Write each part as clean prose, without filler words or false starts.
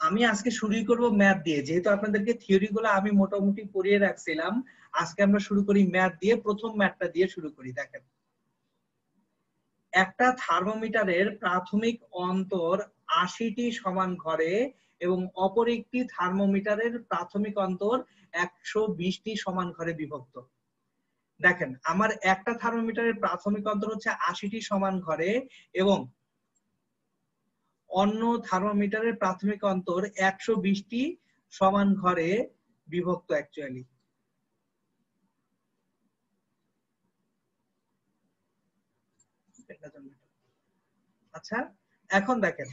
আমি আজকে শুরুই করব ম্যাথ দিয়ে, যেহেতু আপনাদেরকে থিওরি গুলো আমি মোটামুটি পড়িয়ে রাখছিলাম। আজকে আমরা শুরু করি ম্যাথ দিয়ে। প্রথম ম্যাথটা দিয়ে শুরু করি। দেখেন, একটা থার্মোমিটারের প্রাথমিক অন্তর 80টি সমান ঘরে এবং অপর একটি থার্মোমিটারের প্রাথমিক অন্তর 120টি সমান ঘরে বিভক্ত। দেখেন, আমার একটা থার্মোমিটারের প্রাথমিক অন্তর হচ্ছে 80টি সমান ঘরে এবং অন্য থার্মোমিটারের প্রাথমিক অন্তর 120টি সমান ঘরে বিভক্ত। অ্যাকচুয়ালি আচ্ছা, এখন দেখেন,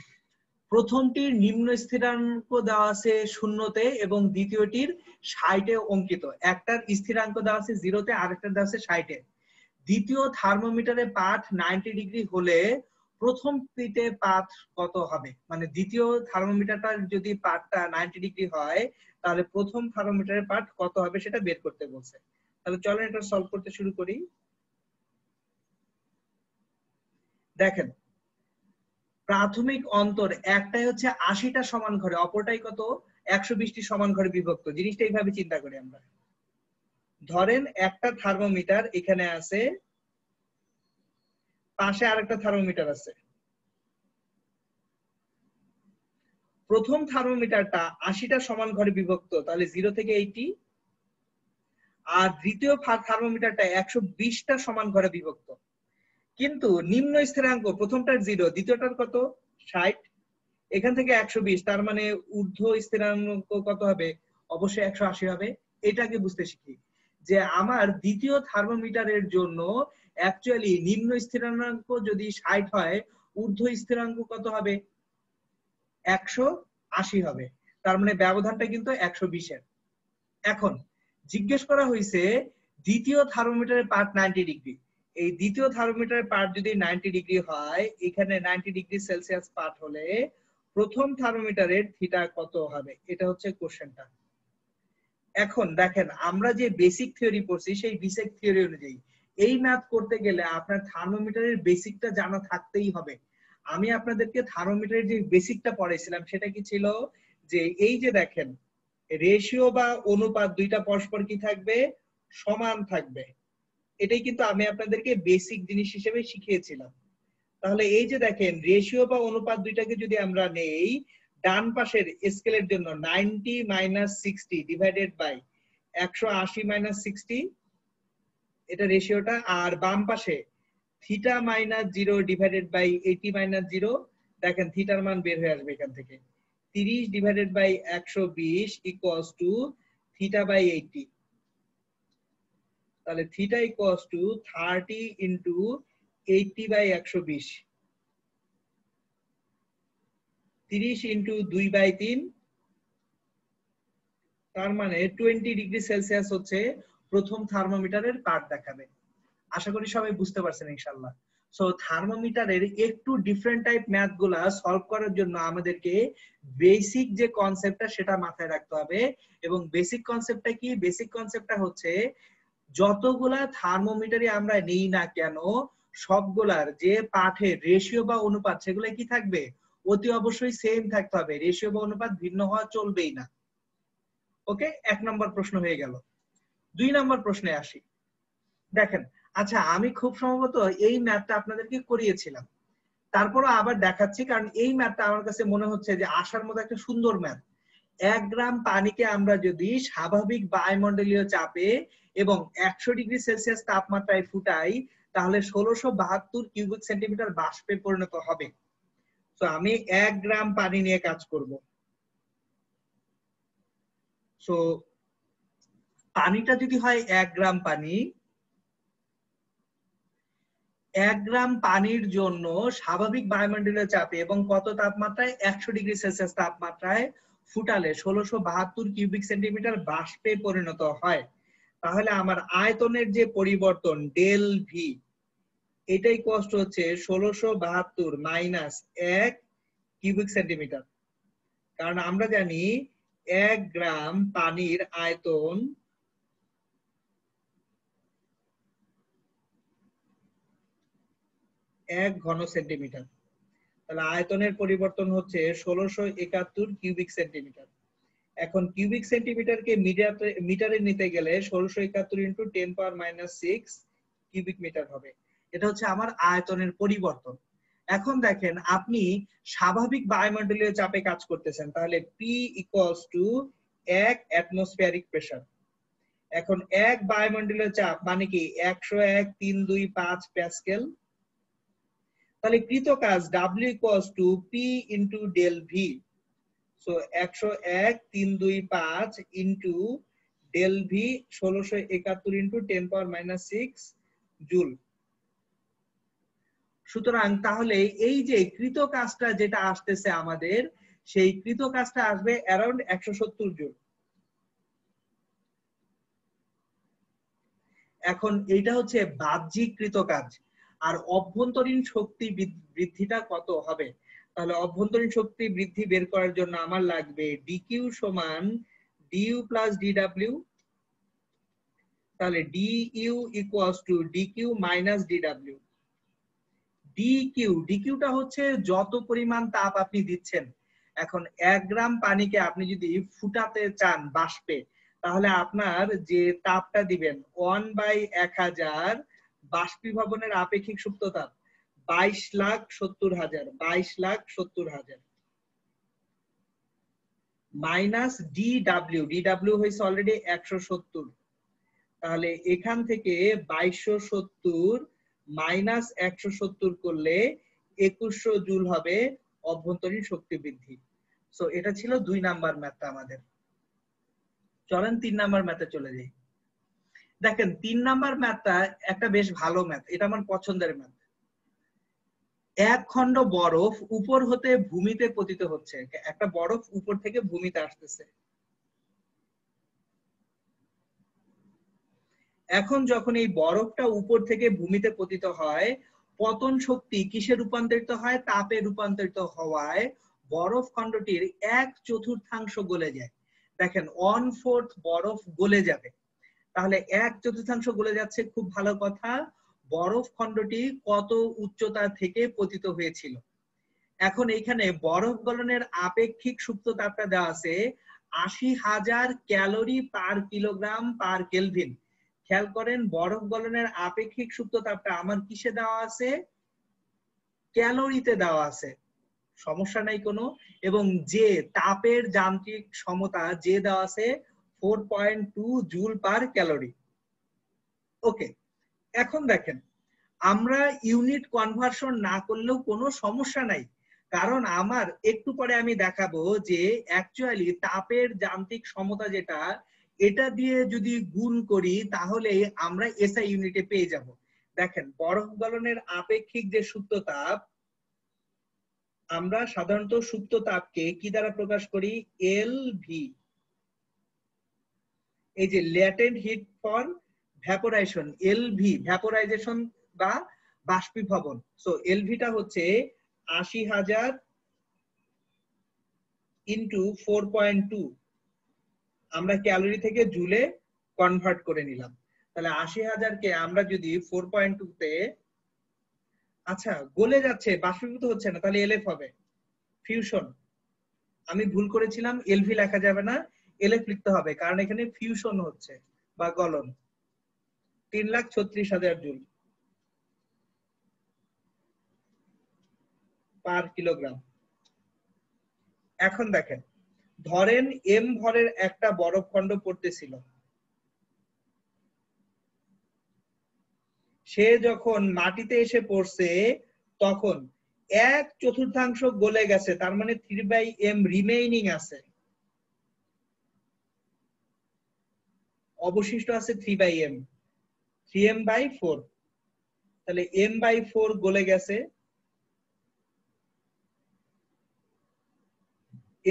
প্রথমটির নিম্ন স্থিরাঙ্ক দেওয়া আছে 0-তে এবং দ্বিতীয়টির 60-এ অঙ্কিত। একটার স্থিরাঙ্ক দেওয়া আছে 0-তে, আরেকটার দেওয়া আছে 60-এ। দ্বিতীয় থার্মোমিটারের পাঠ 90 ডিগ্রি হলে প্রথমটিতে পাঠ কত হবে? মানে দ্বিতীয় থার্মোমিটারটার যদি পাঠটা 90 ডিগ্রি হয়, তাহলে প্রথম থার্মোমিটারের পাঠ কত হবে সেটা বের করতে বলছে। তাহলে চলেন এটা সলভ করতে শুরু করি। দেখেন, প্রাথমিক অন্তর একটাই হচ্ছে 80টা সমান ঘরে, অপরটাই কত? 120টি সমান ঘরে বিভক্ত। জিনিসটা এইভাবে চিন্তা করি আমরা। ধরেন একটা থার্মোমিটার এখানে আছে, পাশে আরেকটা থার্মোমিটার আছে। প্রথম থার্মোমিটারটা 80টা সমান ঘরে বিভক্ত, তাহলে 0 থেকে 80। আর দ্বিতীয় থার্মোমিটারটা 120টা সমান ঘরে বিভক্ত। কিন্তু নিম্ন স্থিরাঙ্ক প্রথমটার 0, দ্বিতীয়টার কত? 60। এখান থেকে 120, তার মানে ঊর্ধ্ব স্থিরাঙ্ক কত হবে? অবশ্যই 180 হবে। এটাকে বুঝতে শিখি যে আমার দ্বিতীয় থার্মোমিটারের জন্য অ্যাকচুয়ালি নিম্ন স্থিরাঙ্ক যদি 60 হয়, ঊর্ধ্ব স্থিরাঙ্ক কত হবে? 180 হবে। তার মানে ব্যবধানটা কিন্তু 120-এর। এখন জিজ্ঞেস করা হয়েছে দ্বিতীয় থার্মোমিটারের পাঠ 90 ডিগ্রি। এই দ্বিতীয় থার্মোমিটারের পাঠ যদি 90 ডিগ্রি হয়, এখানে 90 ডিগ্রি সেলসিয়াস পাঠ হলে প্রথম থার্মোমিটারের থিটা কত হবে? এটা হচ্ছে কোশ্চেনটা। এখন দেখেন, আমরা যে বেসিক থিওরি পড়ছি সেই বেসিক থিওরি অনুযায়ী এই ম্যাথ করতে গেলে আপনার থার্মোমিটারের বেসিকটা জানা থাকতেই হবে। আমি আপনাদেরকে থার্মোমিটারের যে বেসিকটা পড়াইছিলাম সেটা কি ছিল? যে এই যে দেখেন, রেশিও বা অনুপাত দুইটা পরস্পর কি থাকবে? সমান থাকবে। এটাই কিন্তু আমি আপনাদেরকে বেসিক জিনিস হিসেবে শিখিয়েছিলাম। তাহলে এই যে দেখেন, রেশিও বা অনুপাত দুইটাকে যদি আমরা নেই, ডান পাশের স্কেলের জন্য 90 - 60 ডিভাইডেড বাই 180 - 60, এটা রেশিওটা। আর বাম পাশে থিটা -0 ডিভাইডেড বাই 80 - 0, দেখেন থিটার মান বের হয়ে আসবে এখান থেকে। 30 divided by 120 equals to theta by 80। তাহলে theta equals to 30 into 80 by 120, 30 into 2/3, তার মানে 20 ডিগ্রি সেলসিয়াস হচ্ছে প্রথম থার্মোমিটারের পাঠ দেখাবে। আশা করি সবাই বুঝতে পারছেন ইনশাআল্লাহ। সো থার্মোমিটারের একটু ডিফারেন্ট টাইপ ম্যাথ গুলা সলভ করার জন্য আমাদেরকে বেসিক যে কনসেপ্টটা সেটা মাথায় রাখতে হবে। এবং বেসিক কনসেপ্টটা কি? বেসিক কনসেপ্টটা হচ্ছে যতগুলা থার্মোমিটারই আমরা নেই না কেন, সবগুলার যে পাঠের রেশিও বা অনুপাত সেগুলো কি থাকবে? অতি অবশ্যই সেম থাকতে হবে। রেশিও বা অনুপাত ভিন্ন হওয়া চলবেই না। ওকে, 1 নম্বর প্রশ্ন হয়ে গেল। 2 নম্বর প্রশ্নে আসি। দেখেন, আচ্ছা আমি খুব সম্ভবত এই ম্যাথটা আপনাদেরকে করিয়েছিলাম, তারপরও আবার দেখাচ্ছি কারণ এই ম্যাথটা আমার কাছে মনে হচ্ছে যে আসার মতো একটা সুন্দর ম্যাথ। 1 গ্রাম পানিকে আমরা যদি স্বাভাবিক বায়ুমণ্ডলীয় চাপে এবং 100 ডিগ্রি সেলসিয়াস তাপমাত্রায় ফুটাই, তাহলে 1672 কিউবিক সেন্টিমিটার বাষ্পে পরিণত হবে। তো আমি 1 গ্রাম পানি নিয়ে কাজ করব। সো পানিটা যদি হয় 1 গ্রাম পানি, 1 গ্রাম পানির জন্য স্বাভাবিক বায়ুমণ্ডলীয় চাপে এবং কত তাপমাত্রায়? 100 ডিগ্রি সেলসিয়াস তাপমাত্রায় ফুটালে 1672 কিউবিক সেন্টিমিটার বাষ্পে পরিণত হয়। তাহলে আমার আয়তনের যে পরিবর্তন ডেল ভি, এটাই কষ্ট হচ্ছে 1672 মাইনাস 1 কিউবিক সেন্টিমিটার। কারণ আমরা জানি 1 গ্রাম পানির আয়তন 1 ঘন সেন্টিমিটার। তাহলে আয়তনের পরিবর্তন হচ্ছে 1671 কিউবিক সেন্টিমিটার। এখন কিউবিক সেন্টিমিটারকে মিটারে নিতে গেলে 1671 ইন্টু 10⁻⁻6 কিউবিক মিটার হবে। এটা হচ্ছে আমার আয়তনের পরিবর্তন। এখন দেখেন আপনি স্বাভাবিক বায়ুমণ্ডলীয় চাপে কাজ করতেছেন, তাহলে P equals to 1 atmospheric pressure. এখন 1 বায়ুমণ্ডলীয় চাপ মানে কি 101.325 প্যাসকেল। তাহলে কৃত কাজ W equals to P into del V. So 101.325 into del V 1671 into 10⁻⁻6 joule. সুতরাং তাহলে এই যে কৃত কাজটা যেটা আসতেছে আমাদের, সেই কৃত কাজটা আসবে অ্যারাউন্ড 170 জুল। এখন এইটা হচ্ছে বাহ্যিক কৃত কাজ। আর অভ্যন্তরীণ শক্তি বৃদ্ধিটা কত হবে? তাহলে অভ্যন্তরীণ শক্তি বৃদ্ধি বের করার জন্য আমার লাগবে ডিকিউ সমান ডিইউ প্লাস ডিডব্লিউ। তাহলে DU equals to DQ minus DW. ডিকিউটা হচ্ছে যত পরিমাণ তাপ আপনি দিচ্ছেন। এখন 1 গ্রাম পানিকে আপনি যদি ফুটাতে চান বাষ্পে, তাহলে আপনার যে তাপটা দিবেন 1/1000 বাষ্পীভবনের আপেক্ষিক সুপ্ত তাপ 22,70,000 22,70,000 মাইনাস ডিডব্লিউ হয়েছে অলরেডি 170। তাহলে এখান থেকে 2270 মাইনাস 170 করলে 2100 জুল হবে অভ্যন্তরীণ শক্তি বৃদ্ধি। সো এটা ছিল 2 নাম্বার ম্যাথটা আমাদের। চলেন 3 নাম্বার ম্যাথে চলে যাই। দেখেন 3 নাম্বার ম্যাথটা একটা বেশ ভালো ম্যাথ, এটা আমার পছন্দের ম্যাথ। এক খণ্ড বরফ উপর হতে ভূমিতে পতিত হচ্ছে। একটা বরফ উপর থেকে ভূমিতে আসতেছে। এখন যখন এই বরফটা উপর থেকে ভূমিতে পতিত হয়, পতন শক্তি কিসে রূপান্তরিত হয়? তাপে রূপান্তরিত হওয়ায় বরফ খণ্ডটির 1/4 গলে যায়। দেখেন 1/4 বরফ গলে যাবে। তাহলে 1/4 গলে যাচ্ছে, খুব ভালো কথা। বরফ খণ্ডটি কত উচ্চতা থেকে পতিত হয়েছিল? এখন এখানে বরফ গলনের আপেক্ষিক সুপ্ত তাপটা দেওয়া আছে 80,000 calorie per kilogram per kelvin. খেয়াল করেন বরফ গলনের আপেক্ষিক সুপ্ত তাপটা আমার কিসে দেওয়া আছে? ক্যালোরিতে দেওয়া আছে, সমস্যা নাই কোনো। এবং যে তাপের যান্ত্রিক সমতা যে দেওয়া আছে 4.2 জুল পার ক্যালোরি। ওকে, এখন দেখেন আমরা ইউনিট কনভার্সন না করলেও কোনো সমস্যা নাই, কারণ আমার একটু পরে আমি দেখাবো যে অ্যাকচুয়ালি তাপের যান্ত্রিক সমতা যেটা, এটা দিয়ে যদি গুণ করি তাহলে আমরা এসআই ইউনিটে পেয়ে যাব। দেখেন বরফ গলনের আপেক্ষিক যে সুপ্ত তাপ, আমরা সাধারণত সুপ্ত তাপকে কি দ্বারা প্রকাশ করি? এলভি। এই যে latent heat for vaporisation, LV vaporisation বা বাষ্পীভবন। সো এলভিটা হচ্ছে 80,000 ইন্টু 4.2, আমরা ক্যালোরি থেকে জুলে কনভার্ট করে নিলাম। তাহলে 80,000 কে আমরা যদি 4.2 তে, আচ্ছা গলে যাচ্ছে, বাষ্পীভূত হচ্ছে না, তাহলে এলএফ হবে ফিউশন। আমি ভুল করেছিলাম, এলভি লেখা যাবে না, এলএফ লিখতে হবে, কারণ এখানে ফিউশন হচ্ছে বা গলন। 3,36,000 জুল পার কিলোগ্রাম। এখন দেখেন ধরেন এম ভরের একটা বরফ খণ্ড পড়তেছিল, সে যখন মাটিতে এসে পড়ছে তখন 1/4 গলে গেছে, তার মানে 3/m রিমেইনিং আছে, অবশিষ্ট আছে 3/m, 3m/4। তাহলে m/4 গলে গেছে,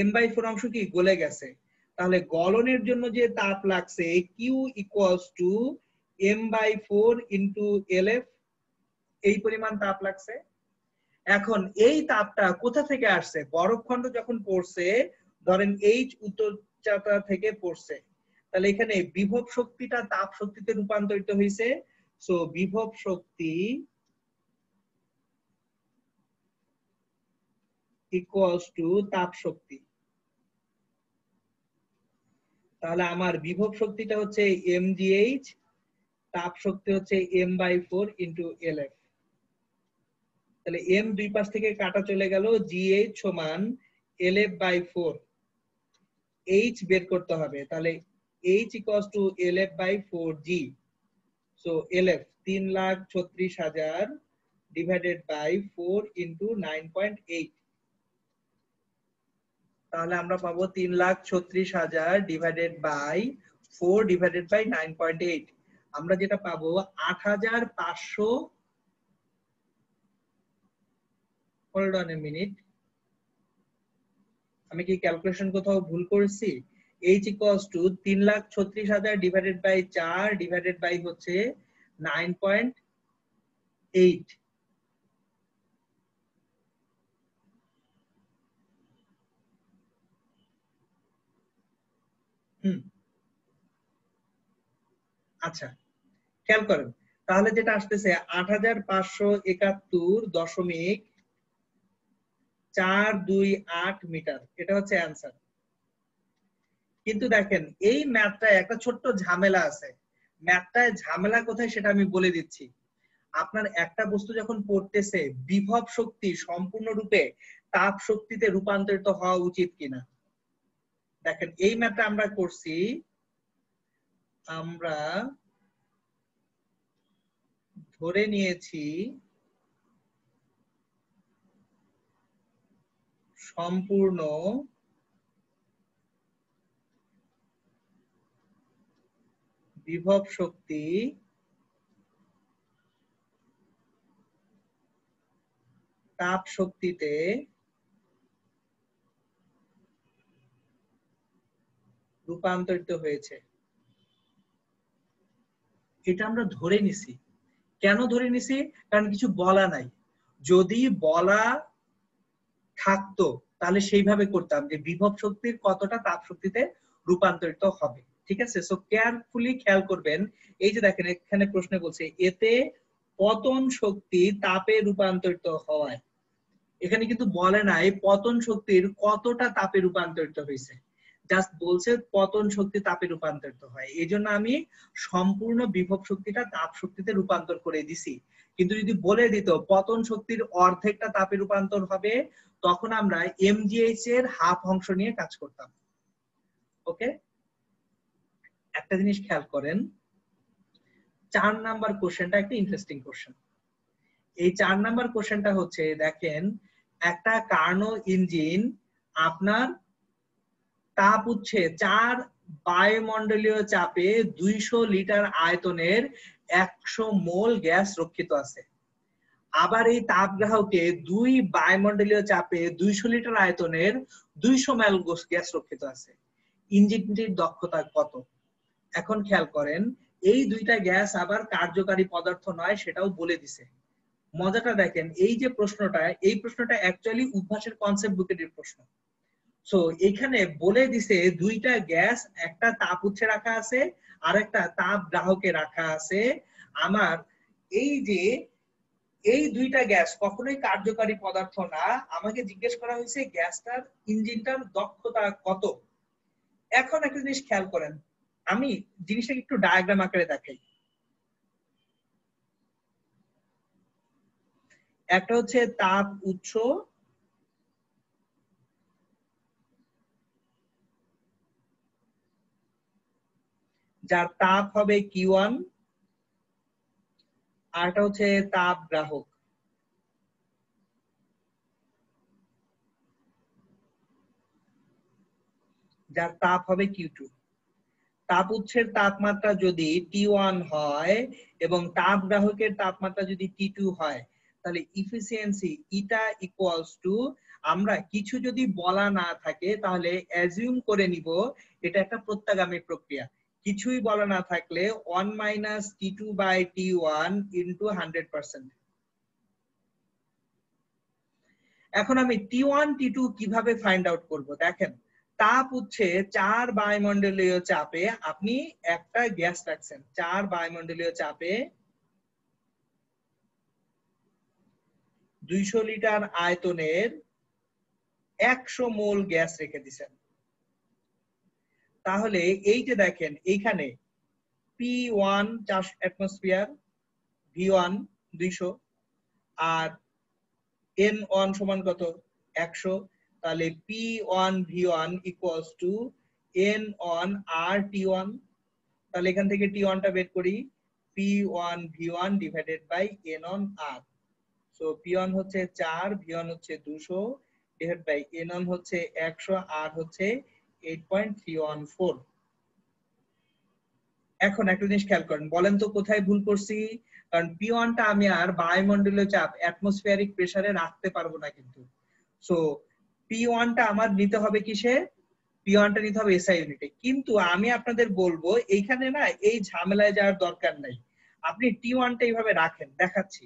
m/4 অংশ কি গলে গেছে। তাহলে গলনের জন্য যে তাপ লাগছে Q equals to m/4 into LF, এই পরিমাণ তাপ লাগছে। এখন এই তাপটা কোথা থেকে আসছে? বরফখণ্ড যখন পড়ছে, ধরেন H উচ্চতা থেকে পড়ছে, তাহলে এখানে বিভব শক্তিটা তাপ শক্তিতে রূপান্তরিত হয়েছে। সো বিভব শক্তি ইকুয়ালস টু তাপ শক্তি। তাহলে আমার বিভব শক্তিটা হচ্ছে mgh, তাপ শক্তি হচ্ছে m/4 ইন্টু LF। তাহলে m দুই পাশ থেকে কাটা চলে গেল, gh সমান LF/4। h বের করতে হবে, তাহলে h equals to LF/4g। So LF 3,36,000 divided by 4 into 9.8। তাহলে আমরা পাবো 3,36,000 ডিভাইডেড বাই 4 ডিভাইডেড বাই 9.8। আমরা যেটা পাবো 8,500। হোল্ড অন এ মিনিট, আমি কি ক্যালকুলেশন কোথাও ভুল করেছি? h equals to 3,36,000 divided by 4 divided by হচ্ছে 9.8। আচ্ছা, খেয়াল করেন, তাহলে যেটা আসতেছে 8,571.428 মিটার, এটা হচ্ছে অ্যান্সার। কিন্তু দেখেন এই ম্যাথটায় একটা ছোট্ট ঝামেলা আছে। ম্যাথটায় ঝামেলা কোথায় সেটা আমি বলে দিচ্ছি। আপনার একটা বস্তু যখন পড়তেছে, বিভব শক্তি সম্পূর্ণরূপে তাপ শক্তিতে রূপান্তরিত হওয়া উচিত কিনা। দেখেন এই ম্যাথটা আমরা করছি, আমরা ধরে নিয়েছি সম্পূর্ণ বিভব শক্তি তাপ শক্তিতে রূপান্তরিত হয়েছে। এটা আমরা ধরে নিছি। কেন ধরে নিছি? কারণ কিছু বলা নাই। যদি বলা থাকতো তাহলে সেইভাবে করতাম যে বিভব শক্তির কতটা তাপ শক্তিতে রূপান্তরিত হবে। ঠিক আছে, সো কেয়ারফুলি খেয়াল করবেন। এই যে দেখেন এখানে প্রশ্নে বলছে এতে পতন শক্তি তাপে রূপান্তরিত হওয়ায়, এখানে কিন্তু বলে নাই পতন শক্তির কতটা তাপে রূপান্তরিত হয়েছে, জাস্ট বলছে পতন শক্তি তাপে রূপান্তরিত হয়। এই জন্য আমি সম্পূর্ণ বিভব শক্তিটা তাপ শক্তিতে রূপান্তর করে দিছি। কিন্তু যদি বলে দিত পতন শক্তির অর্ধেকটা তাপে রূপান্তর হবে, তখন আমরা mgh এর হাফ অংশ নিয়ে কাজ করতাম। ওকে, একটা জিনিস খেয়াল করেন, 4 নাম্বার কোশ্চেনটা একটা ইন্টারেস্টিং কোশ্চেন। এই 4 নাম্বার কোশ্চেনটা হচ্ছে দেখেন, একটা কার্নো ইঞ্জিন আপনার তাপ উচ্ছে 4 বায়ুমণ্ডলীয় চাপে 200 লিটার আয়তনের 100 মোল গ্যাস রক্ষিত আছে। আবার এই তাপগ্রাহকে 2 বায়ুমণ্ডলীয় চাপে 200 লিটার আয়তনের 200 মোল গ্যাস রক্ষিত আছে। ইঞ্জিনটির দক্ষতা কত? এখন খেয়াল করেন, এই দুইটা গ্যাস আবার কার্যকারী পদার্থ নয়, সেটাও বলে দিছে। মজাটা দেখেন, এই যে প্রশ্নটা, এই প্রশ্নটা অ্যাকচুয়ালি উদ্ভাসের কনসেপ্ট বুকের প্রশ্ন। সো এখানে বলে দিছে দুইটা গ্যাস, একটা তাপ উৎসে রাখা আছে আর একটা তাপ গ্রাহকে রাখা আছে। আমার এই যে এই দুইটা গ্যাস কখনোই কার্যকারী পদার্থ না। আমাকে জিজ্ঞেস করা হয়েছে গ্যাসটার ইঞ্জিনটার দক্ষতা কত। এখন একটা জিনিস খেয়াল করেন, আমি জিনিসটাকে একটু ডায়াগ্রাম আকারে দেখাই। একটা হচ্ছে তাপ উৎস, যার তাপ হবে Q1, আর একটা হচ্ছে তাপ গ্রাহক, যার তাপ হবে Q2। তাপ উৎসের তাপমাত্রা যদি T1 হয় এবং তাপ গ্রাহকের তাপমাত্রা যদি T2 হয়, তাহলে ইফিসিয়েন্সি ইটা ইকুয়ালস টু, আমরা কিছু যদি বলা না থাকে তাহলে অ্যাজিউম করে নিব এটা একটা প্রত্যাগামী প্রক্রিয়া। কিছুই বলা না থাকলে 1 minus T2 by T1 into 100%। এখন আমি T1 T2 কিভাবে ফাইন্ড আউট করব? দেখেন, তাপ উচ্ছে 4 বায়ুমণ্ডলীয় চাপে আপনি একটা গ্যাস রাখছেন, 4 বায়ুমণ্ডলীয় চাপে 200 লিটার আয়তনের 100 মোল গ্যাস রেখে দিয়েছেন। তাহলে এই যে দেখেন এইখানে P1 4 অ্যাটমসফিয়ার, V1 200 আর N1 সমান কত 100। তাহলে P1 V1 equals to N1 R T1। তাহলে এখান থেকে T1 টা বের করি, P1 V1 divided by N1 R। So P1 হচ্ছে 4, V1 হচ্ছে 200 ডিভাইড বাই N1 হচ্ছে 100, R হচ্ছে 8.314। এখন একটা জিনিস খেয়াল করেন, বলেন তো কোথায় ভুল করছি? কারণ P1 টা আমি আর বায়ুমণ্ডলীয় চাপ অ্যাটমসফিয়ারিক প্রেসারে রাখতে পারবো না কিন্তু। সো P1 টা আমার নিতে হবে কিসে? P1 টা নিতে হবে SI ইউনিটে। কিন্তু আমি আপনাদের বলবো এইখানে না এই ঝামেলায় যাওয়ার দরকার নাই, আপনি T1 টা এইভাবে রাখেন, দেখাচ্ছি।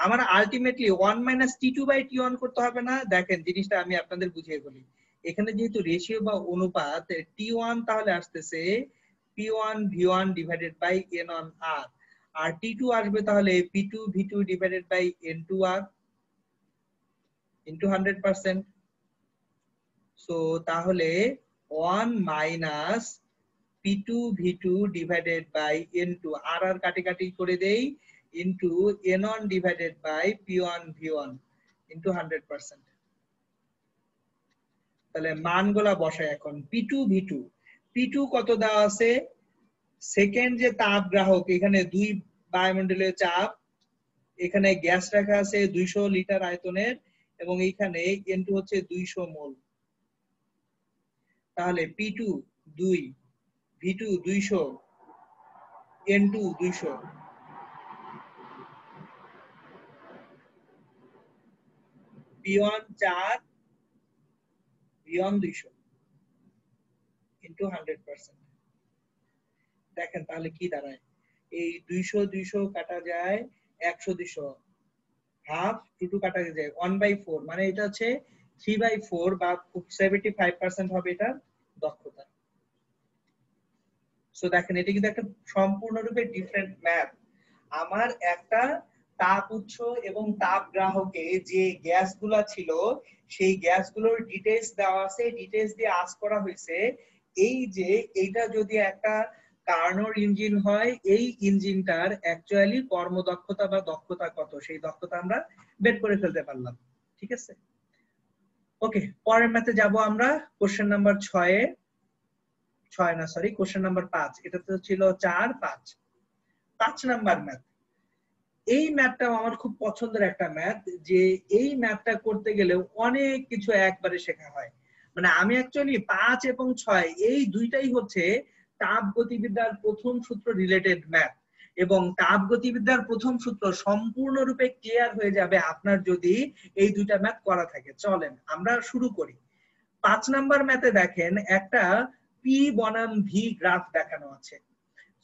আমার আলটিমেটলি 1 - T2/T1 করতে হবে না। দেখেন জিনিসটা আমি আপনাদের বুঝিয়ে বলি। এখানে যেহেতু রেশিও বা অনুপাত, T1 তাহলে আসতেছে P1 V1 divided by N1 R, R T2 আসবে তাহলে P2 V2 divided by N2 R into 100%। So তাহলে 1 minus P2 V2 divided by N2, আর আর কাটি কাটি করে দেই, into N1 divided by P1 V1 into 100%। তাহলে মানগুলা বসাই এখন। P2 কত দেওয়া আছে? সেকেন্ড যে তাপ গ্রাহক, এখানে 2 বায়ুমণ্ডলীয় চাপ, এখানে গ্যাস রাখা আছে 200 লিটার আয়তনের, এবং এইখানে N2 হচ্ছে 200 মোল। তাহলে P2 2, V2 200, N2 200, P1 4, V1 200 into 100%। দেখেন তাহলে কি দাঁড়ায়, এই 200 200 কাটা যায়, 100 200 হাফ, 2 কাটা যায় 1/4, মানে এটা হচ্ছে 3/4 বা 75% হবে এটা দক্ষতা। সো দেখেন এটা কিন্তু একটা সম্পূর্ণরূপে ডিফারেন্ট ম্যাথ। আমার একটা তাপ উৎস এবং তাপ গ্রাহকে যে গ্যাসগুলো ছিল সেই গ্যাসগুলোর ডিটেইলস দেওয়া আছে, ডিটেইলস দিয়ে আস্ক করা হয়েছে এই যে এইটা যদি একটা কার্নোর ইঞ্জিন হয়, এই ইঞ্জিনটার অ্যাকচুয়ালি কর্মদক্ষতা বা দক্ষতা কত, সেই দক্ষতা আমরা বের করে ফেলতে পারলাম। ঠিক আছে, ওকে। পরের ম্যাথে যাব আমরা, কোশ্চেন নাম্বার কোশ্চেন নাম্বার 5। এটা তো ছিল 4 5 নাম্বার ম্যাথ। এই ম্যাথটাও আমার খুব পছন্দের একটা ম্যাথ, যে এই ম্যাথটা করতে গেলে অনেক কিছু একবারে শেখা হয়। মানে আমি অ্যাকচুয়ালি 5 এবং 6 এই দুইটাই হচ্ছে তাপগতিবিদ্যার প্রথম সূত্র রিলেটেড ম্যাথ, এবং তাপগতিবিদ্যার প্রথম সূত্র সম্পূর্ণরূপে ক্লিয়ার হয়ে যাবে আপনার যদি এই দুইটা ম্যাথ করা থাকে। চলেন আমরা শুরু করি। 5 নাম্বার ম্যাথে দেখেন একটা পি বনাম ভি গ্রাফ দেখানো আছে।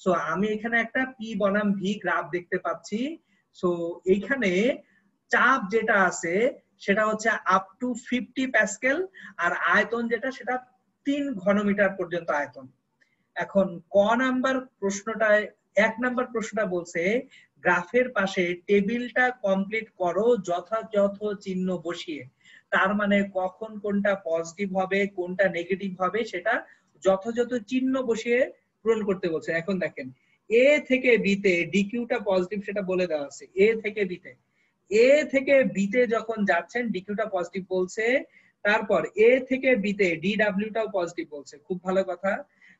সো আমি এখানে একটা পি বনাম ভি গ্রাফ দেখতে পাচ্ছি। সো এইখানে চাপ যেটা আছে সেটা হচ্ছে আপ টু 50 প্যাসকেল, আর আয়তন যেটা সেটা 3 ঘনমিটার পর্যন্ত আয়তন। এখন ক নাম্বার প্রশ্নটায় 1 নাম্বার প্রশ্নটা বলছে গ্রাফের পাশে টেবিলটা কমপ্লিট করো যথাযথ চিহ্ন বসিয়ে। তার মানে কখন কোনটা পজিটিভ হবে কোনটা নেগেটিভ হবে সেটা যথাযথ চিহ্ন বসিয়ে পূরণ করতে বলছে। এখন দেখেন এ থেকে বি তে ডিকিউটা পজিটিভ সেটা বলে দেওয়া আছে। এ থেকে বি তে যখন যাচ্ছেন ডিকিউটা পজিটিভ বলছে, তারপর এ থেকে বি তে ডিডব্লিউটাও পজিটিভ বলছে, খুব ভালো কথা।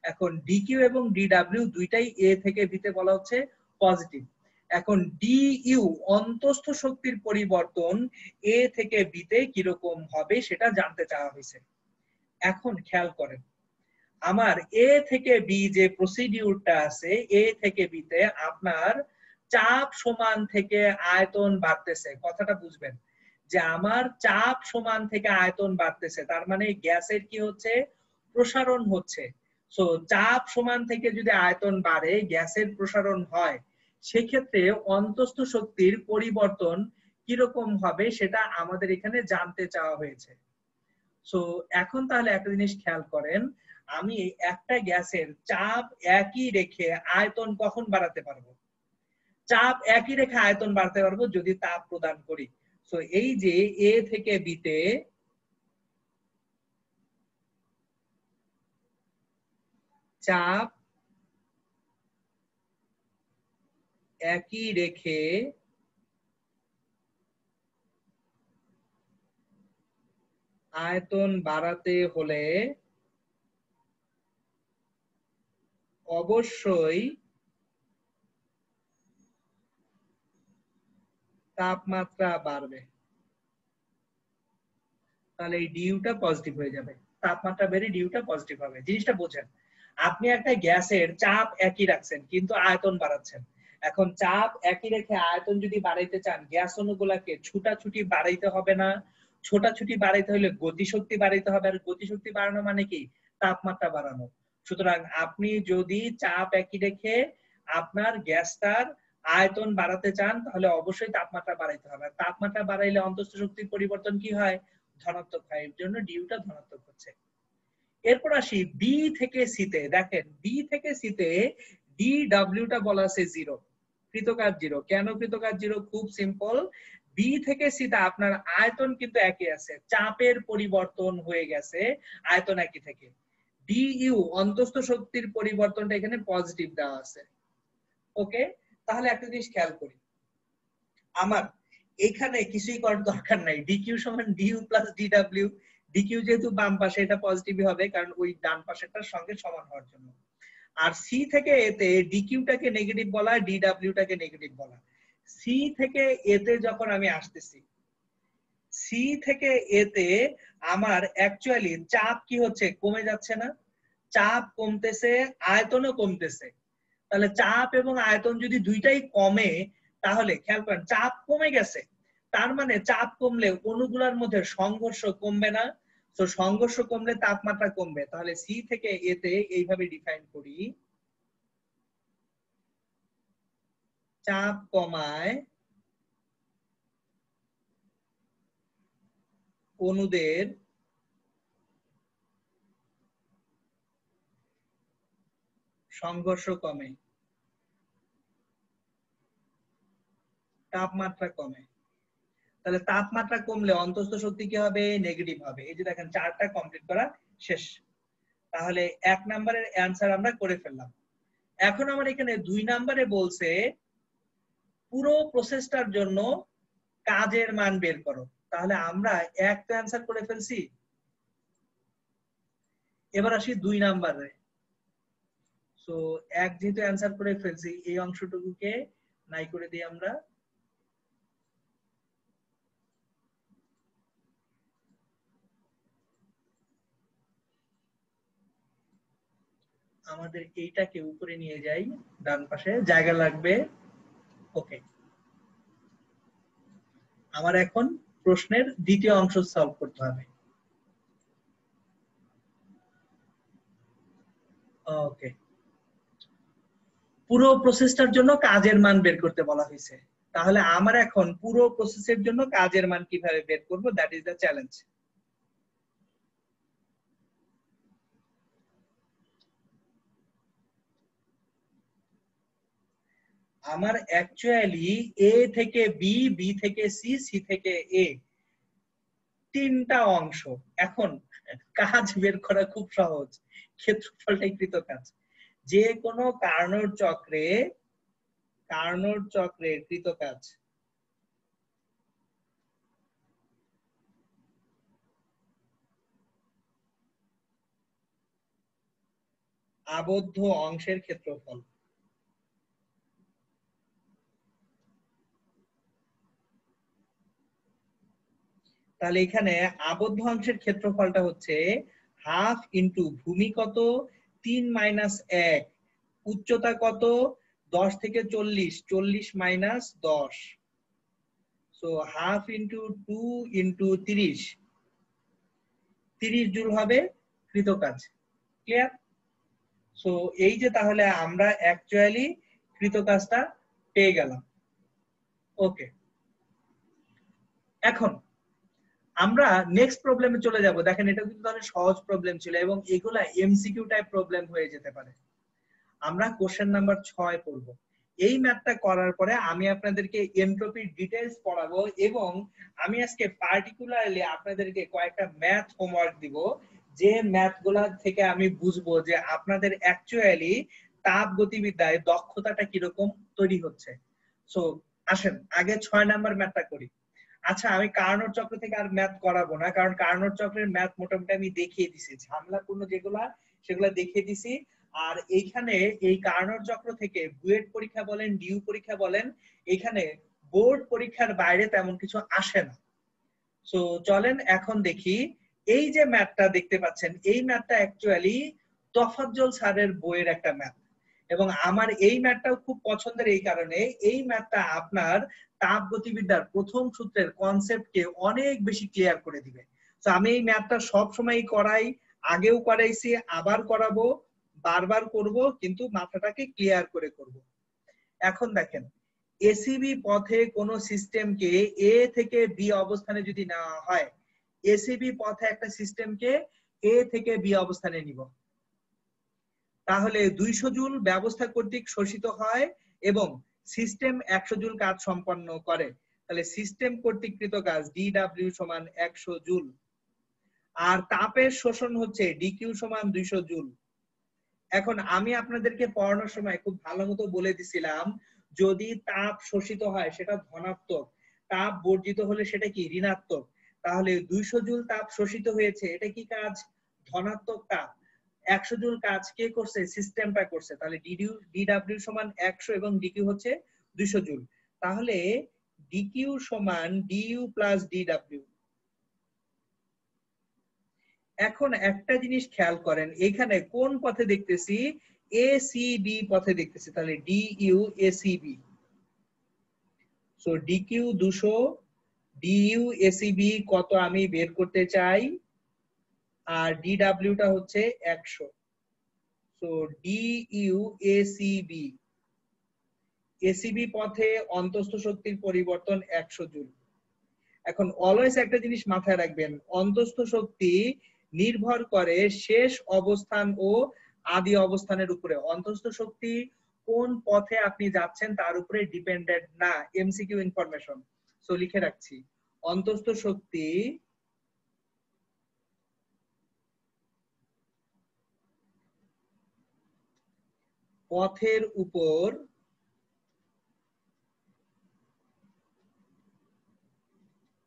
এখন ডিকিউ এবং ডিডব্লিউ দুইটাই এ থেকে বি তে বলা হচ্ছে পজিটিভ। এখন ডিইউ অন্তস্থ শক্তির পরিবর্তন এ থেকে বি তে কিরকম হবে সেটা জানতে চাওয়া হয়েছে। এখন খেয়াল করেন আমার এ থেকে বি যে প্রসিডিউরটা আছে, এ থেকে বি তে আপনার চাপ সমান থেকে আয়তন বাড়তেছে। কথাটা বুঝবেন যে আমার চাপ সমান থেকে আয়তন বাড়তেছে, তার মানে গ্যাসের কি হচ্ছে, প্রসারণ হচ্ছে। সো চাপ সমান থেকে যদি আয়তন বাড়ে গ্যাসের প্রসারণ হয়, সেক্ষেত্রে অন্তস্থ শক্তির পরিবর্তন কিরকম হবে সেটা আমাদের এখানে জানতে চাওয়া হয়েছে। সো এখন তাহলে একটা জিনিস খেয়াল করেন, আমি একটা গ্যাসের চাপ একই রেখে আয়তন কখন বাড়াতে পারবো? চাপ একই রেখে আয়তন বাড়াতে পারবো যদি তাপ প্রদান করি। সো এই যে এ থেকে বি তে চাপ একই রেখে আয়তন বাড়াতে হলে অবশ্যই তাপমাত্রা বাড়বে। তাহলে এই ডিউটা পজিটিভ হয়ে যাবে, তাপমাত্রা বেড়ে ডিউটা পজিটিভ হবে। জিনিসটা বোঝেন, আপনি একটা গ্যাসের চাপ একই রাখছেন কিন্তু আয়তন বাড়াচ্ছেন। এখন চাপ একই রেখে আয়তন যদি বাড়াইতে চান, গ্যাস অণুগুলাকে ছুটাছুটি বাড়াইতে হবে না? ছোটাছুটি বাড়াইতে হলে গতিশক্তি বাড়াইতে হবে, আর গতিশক্তি বাড়ানো মানে কি? তাপমাত্রা বাড়ানো। সুতরাং আপনি যদি চাপ একই রেখে আপনার গ্যাসটার আয়তন বাড়াতে চান তাহলে অবশ্যই তাপমাত্রা বাড়াইতে হবে। তাপমাত্রা বাড়াইলে অন্তঃস্থ শক্তির পরিবর্তন কি হয়? ধনাত্মক হয়। এর জন্য ডিউটা ধনাত্মক হচ্ছে। এরপর আসি বি থেকে সিতে। দেখেন বি থেকে সিতে ডি ডাব্লিউটা বলা আছে 0, কৃতকাজ 0। কেন কৃতকাজ 0? খুব সিম্পল, বি থেকে সিতে আপনার আয়তন কিন্তু একই আছে, চাপের পরিবর্তন হয়ে গেছে আয়তন একই থেকে। ডি ইউ অন্তঃস্থ শক্তির পরিবর্তনটা এখানে পজিটিভ দেওয়া আছে। ওকে, তাহলে একটা জিনিস খেয়াল করি, আমার এখানে কিছুই করার দরকার নাই। ডিকিউ সমান ডিইউ প্লাস ডিডব্লিউ। ডিকিউ যেহেতু বাম পাশে, এটা পজিটিভই হবে কারণ ওই ডান পাশেরটার সঙ্গে সমান হওয়ার জন্য। আর সি থেকে এতে ডিকিউটাকে নেগেটিভ বলা, ডিডব্লিউটাকে নেগেটিভ বলা। সি থেকে এতে যখন আমি আসতেছি, সি থেকে এতে আমার অ্যাকচুয়ালি চাপ কি হচ্ছে? কমে যাচ্ছে না? চাপ কমতেছে, আয়তনও কমতেছে। তাহলে চাপ এবং আয়তন যদি দুইটাই কমে তাহলে খেয়াল করেন চাপ কমে গেছে, তার মানে চাপ কমলে অণুগুলোর মধ্যে সংঘর্ষ কমবে না? তো সংঘর্ষ কমলে তাপমাত্রা কমবে। তাহলে সি থেকে এতে এইভাবে ডিফাইন করি, চাপ কমায় অণুদের সংঘর্ষ কমে, তাপমাত্রা কমে। তাহলে তাপমাত্রা কমলে অন্তঃস্থ শক্তি কি হবে? নেগেটিভ হবে। এই যে দেখেন চারটা কমপ্লিট করা শেষ। তাহলে 1 নম্বরের অ্যান্সার আমরা করে ফেললাম। এখন আমার এখানে 2 নম্বরে বলছে পুরো প্রসেসটার জন্য কাজের মান বের করো। তাহলে আমরা এক তো অ্যান্সার করে ফেলছি, এবার আসি 2 নম্বরে। সো এক যেহেতু অ্যান্সার করে ফেলছি, এই অংশটুকুকে নাই করে দিই আমরা। আমাদের এইটাকে উপরে নিয়ে যাই, ডান পাশে জায়গা লাগবে। ওকে, আমার এখন প্রশ্নের দ্বিতীয় অংশ সলভ করতে হবে। ওকে, পুরো প্রসেসটার জন্য কাজের মান বের করতে বলা হয়েছে। তাহলে আমার এখন পুরো প্রসেসের জন্য কাজের মান কিভাবে বের করব, দ্যাট ইজ দ্য চ্যালেঞ্জ। আমার অ্যাকচুয়ালি এ থেকে বি, বি থেকে সি, সি থেকে এ, 3টা অংশ। এখন কাজ বের করা খুব সহজ, ক্ষেত্রফলটাই কৃতকাজ। যে কোনো কার্নোট চক্রের কৃতকাজ আবদ্ধ অংশের ক্ষেত্রফল। তাহলে এখানে আবদ্ধ অংশের ক্ষেত্রফলটা হচ্ছে হাফ ইন্টু ভূমি কত? 3 মাইনাস 1, উচ্চতা কত? 10 থেকে 40, 40 minus 10, so half into 2 into 30, 30 joule হবে কৃতকাজ। ক্লিয়ার? সো এই যে তাহলে আমরা অ্যাকচুয়ালি কৃতকাজটা পেয়ে গেলাম। ওকে, এখন আমরা নেক্সট প্রবলেমে চলে যাব। দেখেন এটা কিন্তু তাহলে সহজ প্রবলেম ছিল এবং এগুলা এমসিকিউ টাইপ প্রবলেম হয়ে যেতে পারে। আমরা কোশ্চেন নাম্বার 6 পড়ব। এই ম্যাথটা করার পরে আমি আপনাদেরকে এনট্রপির ডিটেইলস পড়াবো এবং আমি আজকে পার্টিকুলারলি আপনাদেরকে কয়েকটা ম্যাথ হোমওয়ার্ক দিব, যে ম্যাথগুলা থেকে আমি বুঝবো যে আপনাদের অ্যাকচুয়ালি তাপ গতিবিদ্যায় দক্ষতাটা কিরকম তৈরি হচ্ছে। সো আসেন আগে 6 নাম্বার ম্যাথটা করি। আচ্ছা আমি কার্নোট চক্র থেকে আর ম্যাথ করাবো না, কারণ কার্নোট চক্রের ম্যাথ মোটামুটি আমি দেখিয়ে দিছি, ঝামেলাপূর্ণ যেগুলা সেগুলা দেখিয়ে দিছি। আর এইখানে এই কার্নোট চক্র থেকে বুয়েট পরীক্ষা বলেন, ডিউ পরীক্ষা বলেন, এখানে বোর্ড পরীক্ষার বাইরে তেমন কিছু আসে না। সো চলেন এখন দেখি, এই যে ম্যাথটা দেখতে পাচ্ছেন এই ম্যাথটা অ্যাকচুয়ালি তফাজ্জল স্যারের বইয়ের একটা ম্যাথ, এবং আমার এই ম্যাথটাও খুব পছন্দের এই কারণে এই ম্যাথটা আপনার তাপ গতিবিদ্যার প্রথম সূত্রের কনসেপ্টকে অনেক বেশি ক্লিয়ার করে দিবে। তো আমি এই ম্যাথটা সব সময় করাই, আগেও করাইছি, আবার করাবো, বারবার করব, কিন্তু মাথাটাকে ক্লিয়ার করে করব। এখন দেখেন এসিবি পথে কোন সিস্টেমকে এ থেকে বি অবস্থানে যদি নেওয়া হয়, এসিবি পথে একটা সিস্টেমকে এ থেকে বি অবস্থানে নিব, তাহলে 200 জুল ব্যবস্থা কর্তৃক শোষিত হয় এবং সিস্টেম 100 জুল কাজ সম্পন্ন করে। তাহলে সিস্টেম কর্তৃককৃত কাজ ডিডব্লিউ সমান 100 জুল, আর তাপের শোষণ হচ্ছে ডিকিউ সমান 200 জুল। এখন আমি আপনাদেরকে পড়ানোর সময় খুব ভালো মতো বলে দিছিলাম, যদি তাপ শোষিত হয় সেটা ধনাত্মক, তাপ বর্জিত হলে সেটা কি ঋণাত্মক। তাহলে 200 জুল তাপ শোষিত হয়েছে, এটা কি কাজ? ধনাত্মক তাপ। 100 জুল কাজ কে করছে? সিস্টেমটা করছে। তাহলে ডিডব্লিউ সমান 100 এবং ডিকিউ হচ্ছে 200 জুল। তাহলে ডিকিউ সমান ডিইউ প্লাস ডিডব্লিউ। এখন একটা জিনিস খেয়াল করেন, এখানে কোন পথে দেখতেছি? এসিবি পথে দেখতেছি, তাহলে DU ACB. So DQ 200, DU ACB কত আমি বের করতে চাই, আর ডিডব্লিউটা হচ্ছে 100। সো ডিইউ এসিবি, এসিবি পথে অন্তঃস্থ শক্তির পরিবর্তন 100 জুল। এখন অলওয়েজ একটা জিনিস মাথায় রাখবেন, অন্তঃস্থ শক্তি নির্ভর করে শেষ অবস্থান ও আদি অবস্থানের উপরে। অন্তঃস্থ শক্তি কোন পথে আপনি যাচ্ছেন তার উপরে ডিপেন্ডেন্ট না। এমসিকিউ ইনফরমেশন, সো লিখে রাখছি, অন্তঃস্থ শক্তি পথের উপর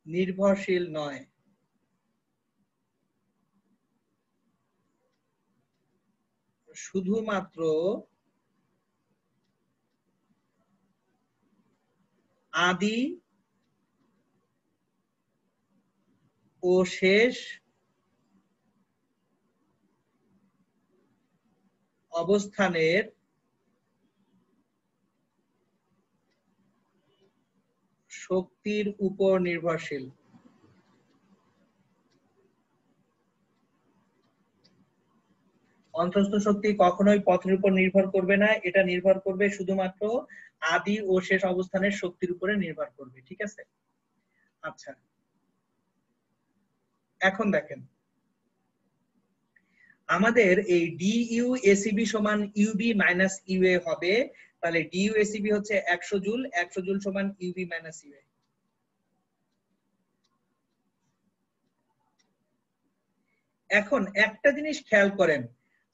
নির্ভরশীল নয়। শুধুমাত্র আদি ও শেষ অবস্থানের শক্তির উপর নির্ভরশীল। অন্তঃস্থ শক্তি কখনোই পথের উপর নির্ভর করবে না, এটা নির্ভর করবে শুধুমাত্র আদি ও শেষ অবস্থানের শক্তির উপরে নির্ভর করবে। ঠিক আছে? আচ্ছা এখন দেখেন আমাদের এই ডিইউ এসিবি সমান ইউবি মাইনাস ইউএ হবে। তাহলে ডিইউ এসিবি হচ্ছে 100 জুল, 100 জুল সমান ইউবি মাইনাস ইউএ। এখন একটা জিনিস খেয়াল করেন,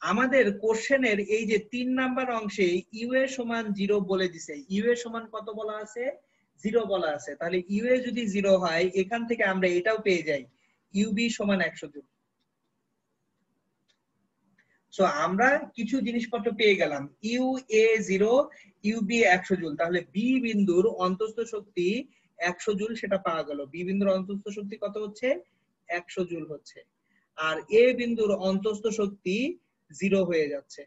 আমাদের কোশ্চেনের এই যে 3 নাম্বার অংশে ইউ এ সমান 0 বলে দিছে, ইউ এ সমান কত বলা আছে? 0 বলা আছে। তাহলে ইউ এ যদি 0 হয়, এখান থেকে আমরা এটাও পেয়ে যাই, ইউবি সমান 100 জুল। সো আমরা কিছু জিনিসপত্র পেয়ে গেলাম, ইউ এ 0, ইউবি 100 জুল। তাহলে বি বিন্দুর অন্তঃস্থ শক্তি 100 জুল, সেটা পাওয়া গেল। বি বিন্দুর অন্তঃস্থ শক্তি কত হচ্ছে? 100 জুল হচ্ছে। আর এ বিন্দুর অন্তঃস্থ শক্তি 0 হয়ে যাচ্ছে।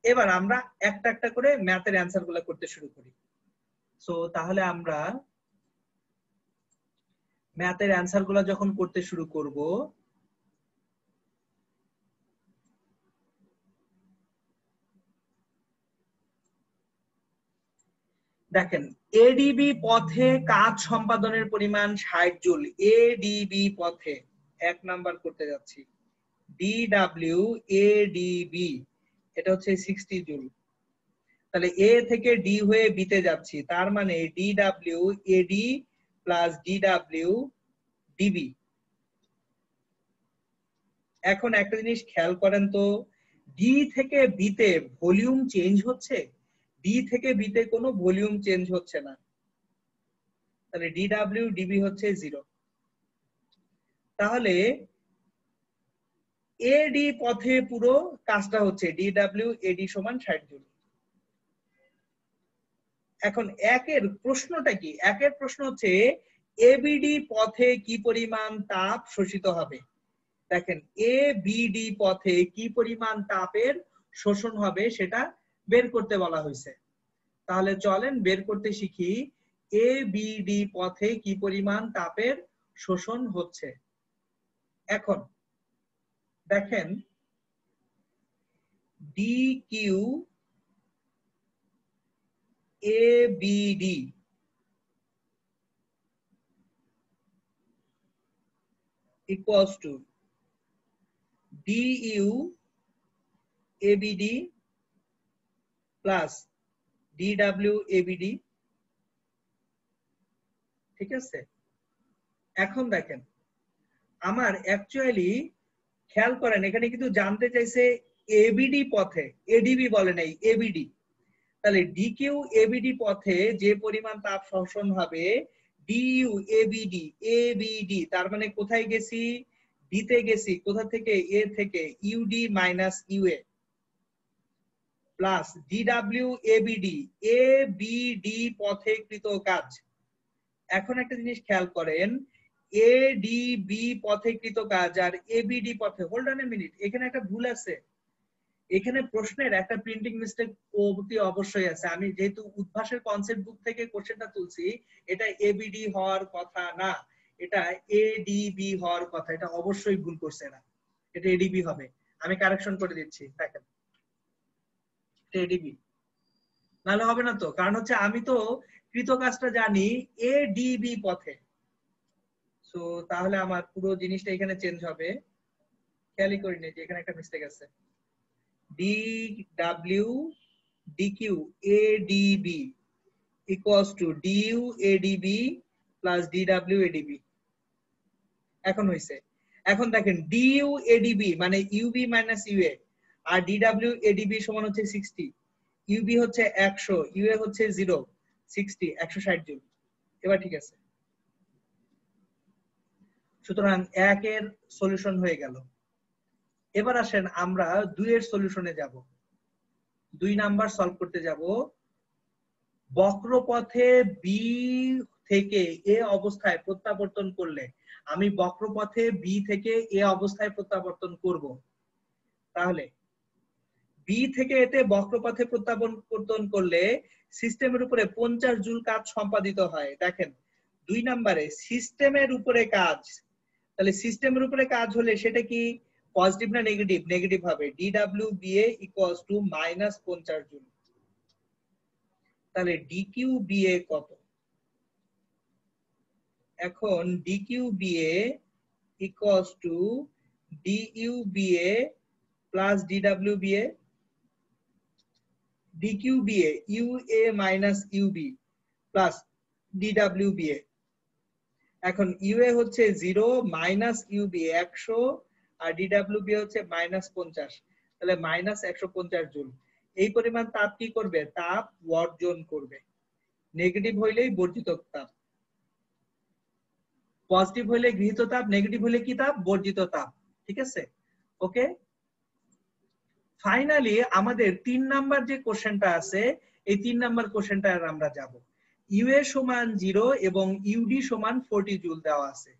এবার আমরা একটা একটা করে ম্যাথের অ্যান্সার গুলো করতে শুরু করি। সো তাহলে আমরা ম্যাথের অ্যান্সার গুলো যখন করতে শুরু করব, দেখেন এডিবি পথে কাজ সম্পাদনের পরিমাণ 60 জুল। এডিবি পথে 1 নাম্বার করতে যাচ্ছি, ডিডব্লিউ এডিবি এটা হচ্ছে 60 জুল। তাহলে এ থেকে ডি হয়ে বিতে যাচ্ছি, তার মানে ডিডব্লিউ এডি প্লাস ডিডব্লিউ ডিবি। এখন একটা জিনিস খেয়াল করেন তো, ডি থেকে বিতে ভলিউম চেঞ্জ হচ্ছে? ডি থেকে বিতে কোনো ভলিউম চেঞ্জ হচ্ছে না, তাহলে ডিডব্লিউ ডিবি হচ্ছে 0। তাহলে এডি পথে পুরো কাজটা হচ্ছে ডিডব্লিউ এডি সমান 60 জুল। এখন একের প্রশ্নটা কি? একের প্রশ্ন হচ্ছে এবিডি পথে কি পরিমাণ তাপ শোষিত হবে। দেখেন এবিডি পথে কি পরিমাণ তাপের শোষণ হবে সেটা বের করতে বলা হয়েছে। তাহলে চলেন বের করতে শিখি এবিডি পথে কি পরিমাণ তাপের শোষণ হচ্ছে। এখন দেখেন D Q ABD equals to du abd plus dw abd, ঠিক আছে? এখন দেখেন আমার অ্যাকচুয়ালি খেয়াল করেন এখানে কিন্তু জানতে চাইছে এবিডি পথে, এডিবি বলে নাই, এবিডি। তাহলে ডিকিউ এবিডি পথে যে পরিমাণ তাপ শোষণ হবে ডিইউ এবিডি এবিডি, তার মানে কোথায় গেছি? ডিতে গেছি। কোথা থেকে? এ থেকে, UD minus UA plus DW ABD ABD পথে কৃত কাজ। এখন একটা জিনিস খেয়াল করেন, এডিবি পথে কৃত কাজ আর এবিডি পথে, হোল্ড অন এ মিনিট, এখানে একটা ভুল আছে। এখানে প্রশ্নের একটা প্রিন্টিং মিস্টেক অতি অবশ্যই আছে। আমি যেহেতু উদ্ভাসের কনসেপ্ট বুক থেকে কোশ্চেনটা তুলছি, এটা এবিডি হওয়ার কথা না, এটা এডিবি হওয়ার কথা। এটা অবশ্যই ভুল করছে না, এটা এডিবি হবে। আমি কারেকশন করে দিচ্ছি, দেখেন এডিবি নাহলে হবে না তো। কারণ হচ্ছে আমি তো কৃত কাজটা জানি এডিবি পথে, সো তাহলে আমার পুরো জিনিসটা এখানে চেঞ্জ হবে। খেয়ালই করিনি যে এখানে একটা মিস্টেক আছে। dw dq adb equals to du adb plus dw adb। এখন হইছে। এখন দেখেন du adb মানে ub minus ua আর dw adb সমান হচ্ছে 60, ub হচ্ছে 100, ua হচ্ছে 0, 60 160 জুল। এবার ঠিক আছে, সুতরাং 1 এর সলিউশন হয়ে গেল। এবার আসেন আমরা 2 এর সলিউশনে যাব। 2 নাম্বার সলভ করতে যাব। বক্রপথে বি থেকে এ অবস্থায় প্রত্যাবর্তন করলে, আমি বক্রপথে বি থেকে এ অবস্থায় প্রত্যাবর্তন করব, তাহলে বি থেকে এতে বক্রপথে প্রত্যাবর্তন করলে সিস্টেমের উপরে 50 জুল কাজ সম্পাদিত হয়। দেখেন 2 নম্বরে সিস্টেমের উপরে কাজ, তাহলে সিস্টেমের উপরে কাজ হলে সেটা কি পজিটিভ না নেগেটিভ? নেগেটিভ হবে। dWBA equals to -50 joule. তাহলে dQBA কত? এখন dQBA equals to DUBA plus DWBA, dQBA UA minus UB plus DWBA। এখন UA হচ্ছে 0 মাইনাস UB 100 আর DWBA হচ্ছে -50, তাহলে -150 জুল। এই পরিমাণ তাপ কি করবে? তাপ বর্জন করবে। নেগেটিভ হইলেই বর্জিত তাপ, পজিটিভ হইলে গৃহীত তাপ, নেগেটিভ হইলে কি তাপ? বর্জিত তাপ। ঠিক আছে, ওকে। ফাইনালি আমাদের 3 নাম্বার যে কোশ্চেনটা আছে, এই 3 নাম্বার কোশ্চেনটা আমরা যাব। ইউএ সমান 0 এবং ইউডি সমান 40 জুল দেওয়া আছে।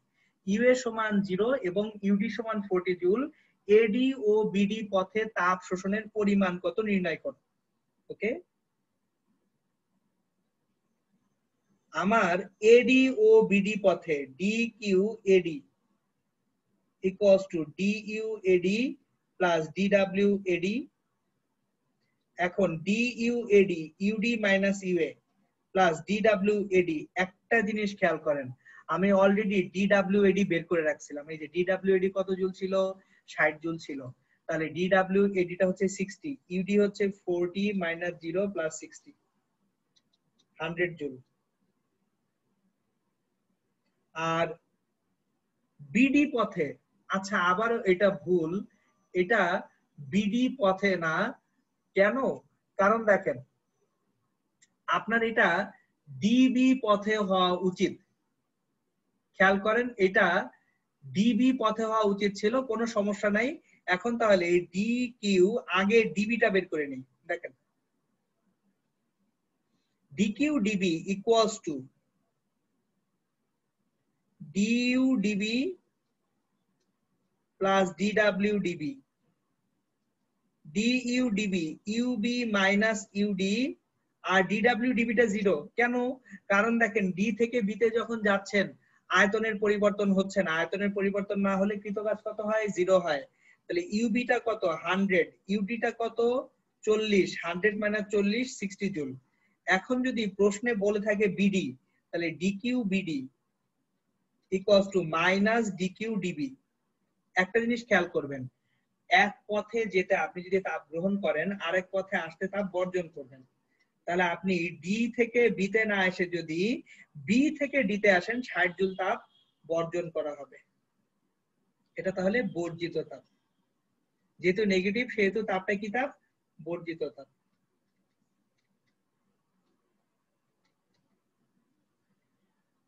ইউএ সমান 0 এবং ইউডি সমান 40 জুল। এডি ও বিডি পথে তাপ শোষণের পরিমাণ কত নির্ণয় করো। ওকে, আমার এডি ও বিডি পথে D Q AD equals to du ad plus dw ad। এখন du ad ud minus ua plus dw ad, একটা জিনিস খেয়াল করেন, আমি অলরেডি dw ad বের করে রাখছিলাম। এই যে dw ad কত জুল ছিল? 60 জুল ছিল। তাহলে dw ad টা হচ্ছে 60, ud হচ্ছে 40 minus 0 plus 60, 100 জুল। আর বিডি পথে আচ্ছা আবারও এটা ভুল, এটা বিডি পথে না। কেন? কারণ দেখেন আপনার এটা ডিবি পথে হওয়া উচিত। খেয়াল করেন, এটা ডিবি পথে হওয়া উচিত ছিল, কোনো সমস্যা নাই। এখন তাহলে এই ডি কিউ আগে ডিবিটা বের করে নিই। দেখেন DQ DB equals to DU DB plus DW DB, DU DB UB minus UD, আর ডিডব্লিউ ডিবিটা জিরো। কেন? কারণ দেখেন ডি থেকে বিতে যখন যাচ্ছেন আয়তনের পরিবর্তন হচ্ছে না, আয়তনের পরিবর্তন না হলে কৃতকাজ কত হয়? জিরো হয়। তাহলে ইউবিটা কত? 100, ইউডিটা কত? 40, 100 মাইনাস 40 60 জুল। এখন যদি প্রশ্নে বলে থাকে বিডি, তাহলে DQ BD equals to minus DQ DB. একটা জিনিস খেয়াল করবেন, এক পথে যেতে আপনি যদি তাপ গ্রহণ করেন, আরেক পথে আসতে তাপ বর্জন করবেন। তাহলে আপনি ডি থেকে বিতে না এসে যদি বি থেকে ডিতে আসেন, 60 জুল তাপ বর্জন করা হবে। এটা তাহলে বর্জিত তাপ। যেহেতু নেগেটিভ সেহেতু তাপটা কি তাপ? বর্জিত তাপ।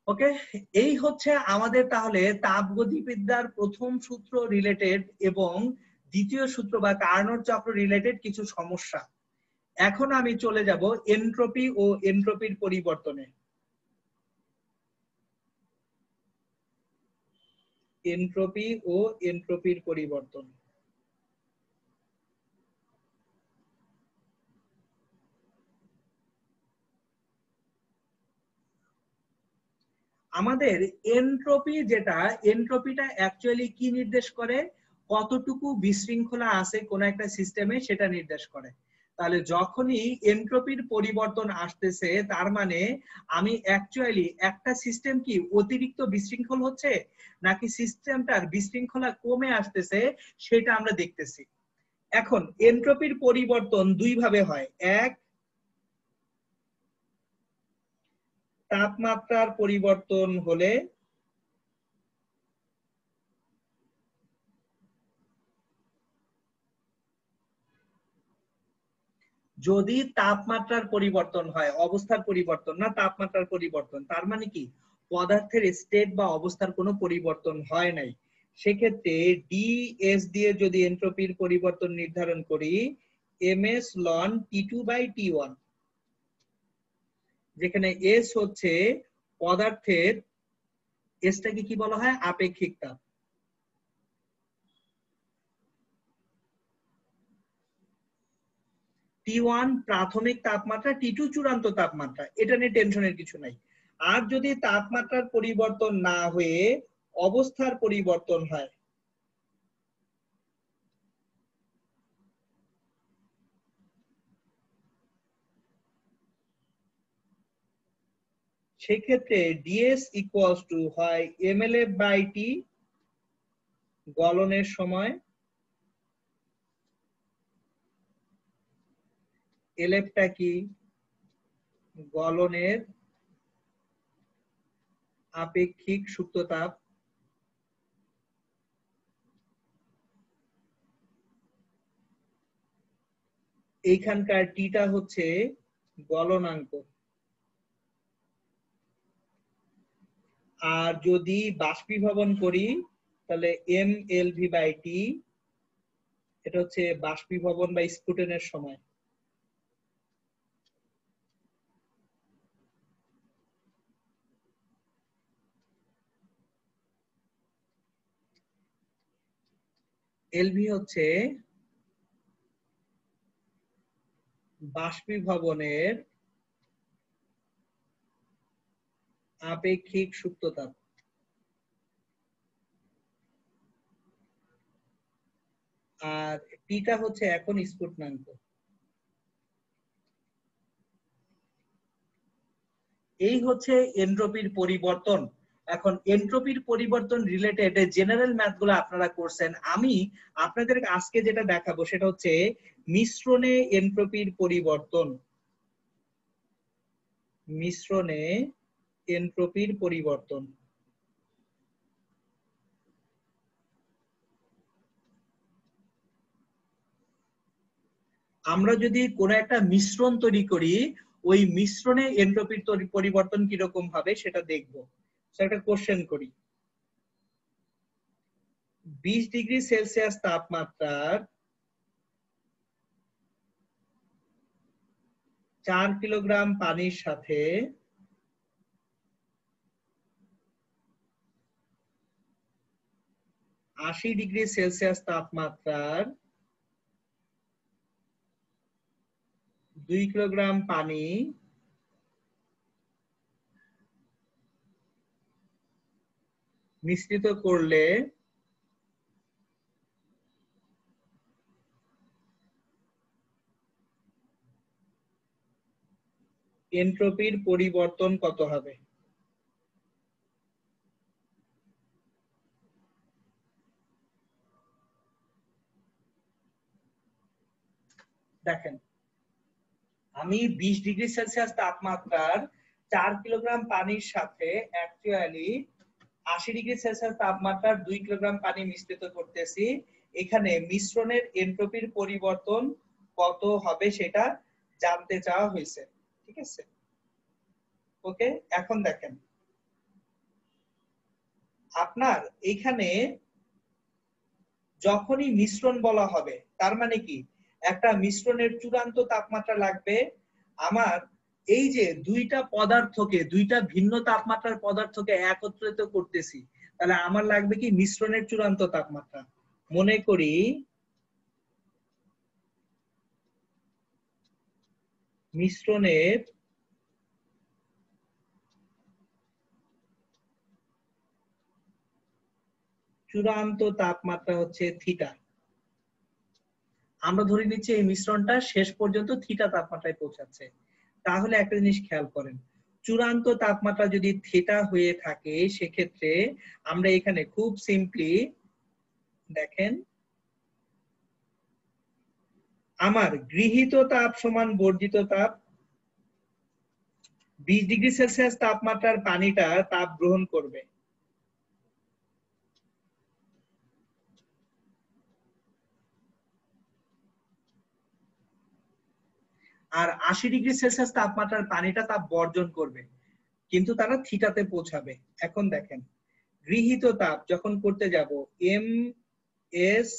ওকে, এই হচ্ছে আমাদের তাহলে তাপগতিবিদ্যার প্রথম সূত্র রিলেটেড এবং দ্বিতীয় সূত্র বা কার্নোট চক্র রিলেটেড কিছু সমস্যা। এখন আমি চলে যাব এনট্রপি ও এনট্রপির পরিবর্তনে। এনট্রপি ও এনট্রপির পরিবর্তন। আমাদের এনট্রপি যেটা, এনট্রপিটা অ্যাকচুয়ালি কি নির্দেশ করে? কতটুকু বিশৃঙ্খলা আছে কোন একটা সিস্টেমে সেটা নির্দেশ করে। তাহলে যখনই এনট্রপির পরিবর্তন আসতেছে, তার মানে আমি অ্যাকচুয়ালি একটা সিস্টেম কি অতিরিক্ত বিশৃঙ্খল হচ্ছে নাকি সিস্টেমটার বিশৃঙ্খলা কমে আসতেছে সেটা আমরা দেখতেছি। এখন এনট্রপির পরিবর্তন দুই ভাবে হয়। এক, তাপমাত্রার পরিবর্তন হলে, যদি তাপমাত্রার পরিবর্তন হয়, অবস্থার পরিবর্তন না, তাপমাত্রার পরিবর্তন, তার মানে কি পদার্থের স্টেট বা অবস্থার কোনো পরিবর্তন হয় নাই, সেক্ষেত্রে ডিএস দিয়ে যদি এনট্রপির পরিবর্তন নির্ধারণ করি, এমএস লন T2/T1, যেখানে এস হচ্ছে পদার্থের, এসটাকে কি বলা হয়? আপেক্ষিক তাপ। T1 প্রাথমিক তাপমাত্রা, T2 চূড়ান্ত তাপমাত্রা, এটা নিয়ে টেনশনের কিছু নাই। আর যদি তাপমাত্রার পরিবর্তন না হয়ে অবস্থার পরিবর্তন হয়, সেক্ষেত্রে ডিএস ইকুয়ালস টু হয় mLF/T গলনের সময়, এলএফটা কি? গলনের আপেক্ষিক সুপ্ত তাপ, এইখানকার টিটা হচ্ছে গলনাঙ্ক। আর যদি বাষ্পীভবন করি তাহলে mLV/T, এটা হচ্ছে বাষ্পীভবন বা স্ফুটনের সময়। এলভি হচ্ছে বাষ্পীভবনের আপেক্ষিক সুপ্ত তাপ। আর টিটা হচ্ছে এখন স্ফুটনাঙ্ক। এই হচ্ছে এনট্রপির পরিবর্তন। এখন এনট্রপির পরিবর্তন রিলেটেড জেনারেল ম্যাথ গুলো আপনারা করছেন। আমি আপনাদের আজকে যেটা দেখাবো সেটা হচ্ছে মিশ্রণে এনট্রপির পরিবর্তন। মিশ্রণে এনট্রপির পরিবর্তন। আমরা যদি কোনো একটা মিশ্রণ তৈরি করি, ওই মিশ্রণে এন্ট্রপির পরিবর্তন কিরকম হবে সেটা দেখবো। একটা কোশ্চেন করি। 20 ডিগ্রি সেলসিয়াস তাপমাত্রার 4 কিলোগ্রাম পানির সাথে 80 ডিগ্রি সেলসিয়াস তাপমাত্রার 2 কিলোগ্রাম পানি মিশ্রিত করলে এন্ট্রপির পরিবর্তন কত হবে? দেখেন, আমি 20 ডিগ্রি সেলসিয়াস তাপমাত্রার 4 কিলোগ্রাম পানির সাথে অ্যাকচুয়ালি 80 ডিগ্রি সেলসিয়াস তাপমাত্রার 2 কিলোগ্রাম পানি মিশ্রিত করতেছি। এখানে মিশ্রণের এন্ট্রপির পরিবর্তন কত হবে সেটা জানতে চাওয়া হয়েছে। ঠিক আছে, ওকে। এখন দেখেন, আপনার এখানে যখনই মিশ্রণ বলা হবে তার মানে কি একটা মিশ্রণের চূড়ান্ত তাপমাত্রা লাগবে। আমার এই যে দুইটা পদার্থকে, দুইটা ভিন্ন তাপমাত্রার পদার্থকে একত্রিত করতেছি, তাহলে আমার লাগবে কি মিশ্রণের চূড়ান্ত তাপমাত্রা। মনে করি মিশ্রণের চূড়ান্ত তাপমাত্রা হচ্ছে থিটা। আমরা ধরে নিচ্ছি এই মিশ্রণটা শেষ পর্যন্ত থিটা তাপমাত্রায় পৌঁছাচ্ছে। তাহলে একটা জিনিস খেয়াল করেন, চূড়ান্ত তাপমাত্রা যদি থিটা হয়ে থাকে সেক্ষেত্রে আমরা এখানে খুব সিম্পলি দেখেন, আমার গৃহীত তাপ সমান বর্জিত তাপ। 20 ডিগ্রি সেলসিয়াস তাপমাত্রার পানিটা তাপ গ্রহণ করবে, আর 80 ডিগ্রি সেলসিয়াস তাপমাত্রার পানিটা তাপ বর্জন করবে, কিন্তু তারা থিটাতে পৌঁছাবে। এখন দেখেন, গৃহীত তাপ যখন করতে যাব M S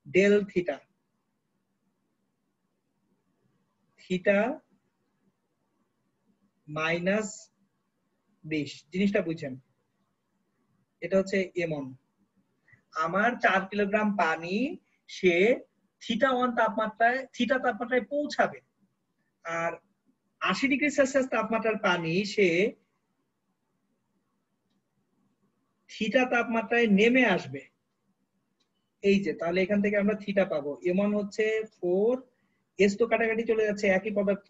del theta, theta minus 20, জিনিসটা বুঝছেন? এটা হচ্ছে এমন, আমার 4 কিলোগ্রাম পানি সে থিটা 1 তাপমাত্রায়, থিটা তাপমাত্রায় পৌঁছাবে, আর 80 ডিগ্রি সেলসিয়াস তাপমাত্রার পানি সে থিটা তাপমাত্রায় নেমে আসবে। এই যে, তাহলে এখান থেকে আমরা থিটা পাবো। এমন হচ্ছে 4, এস তো কাটাকাটি চলে যাচ্ছে, একই পদার্থ,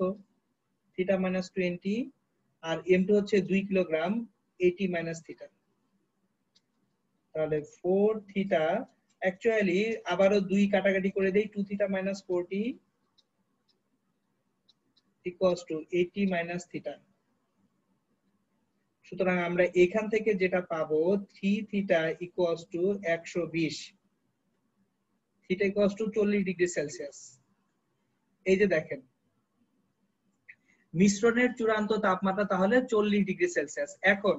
থিটা মাইনাস 20, আর এম টু হচ্ছে 2 কিলোগ্রাম, 80 মাইনাস থিটা, তাহলে 4 থিটা, অ্যাকচুয়ালি আবারও 2 কাটাকাটি করে দেই, 2 theta minus 40 equals to 80 minus theta. সুতরাং আমরা এখান থেকে যেটা পাবো 3 theta equals two 120, theta equals two 40 degree Celsius. এই যে দেখেন, মিশ্রণের চূড়ান্ত তাপমাত্রা তাহলে 40 ডিগ্রি সেলসিয়াস। এখন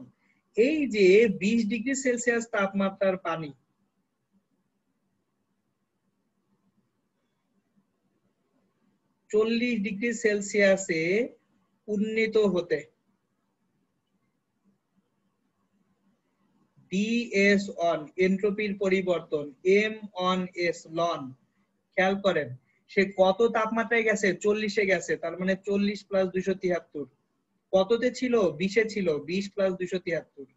এই যে 20 ডিগ্রি সেলসিয়াস তাপমাত্রার পানি, 40 ডিগ্রি সেলসিয়াসে উন্নীত হতে ডিএস অন এন্ট্রপির পরিবর্তন এম অন এস লন। খেয়াল করেন, সে কত তাপমাত্রায় গেছে? 40-এ গেছে, তার মানে 40 প্লাস 273। কততে ছিল? 20-এ ছিল, 20 প্লাস 273।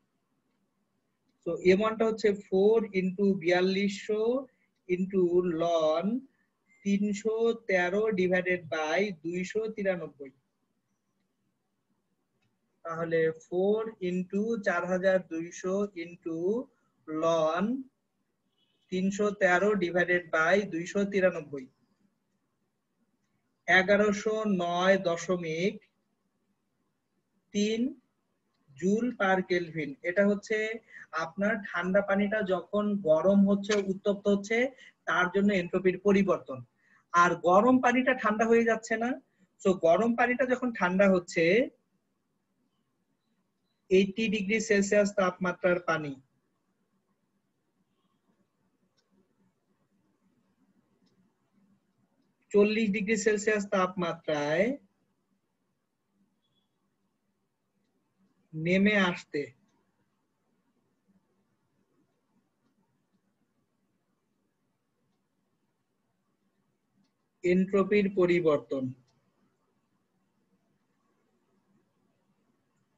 তো এমনটা হচ্ছে 4 into 4200 into ln 313 divided by 293। তাহলে 4 into 4200 into ln 313 divided by 293, 1109.3 joule per kelvin. এটা হচ্ছে আপনার ঠান্ডা পানিটা যখন গরম হচ্ছে, উত্তপ্ত হচ্ছে, তার জন্য এন্ট্রপির পরিবর্তন। আর গরম পানিটা ঠান্ডা হয়ে যাচ্ছে না। সো গরম পানিটা যখন ঠান্ডা হচ্ছে 80 ডিগ্রি সেলসিয়াস তাপমাত্রার পানি চল্লিশ ডিগ্রি সেলসিয়াস তাপমাত্রায় নেমে আসতে এনট্রপির পরিবর্তন,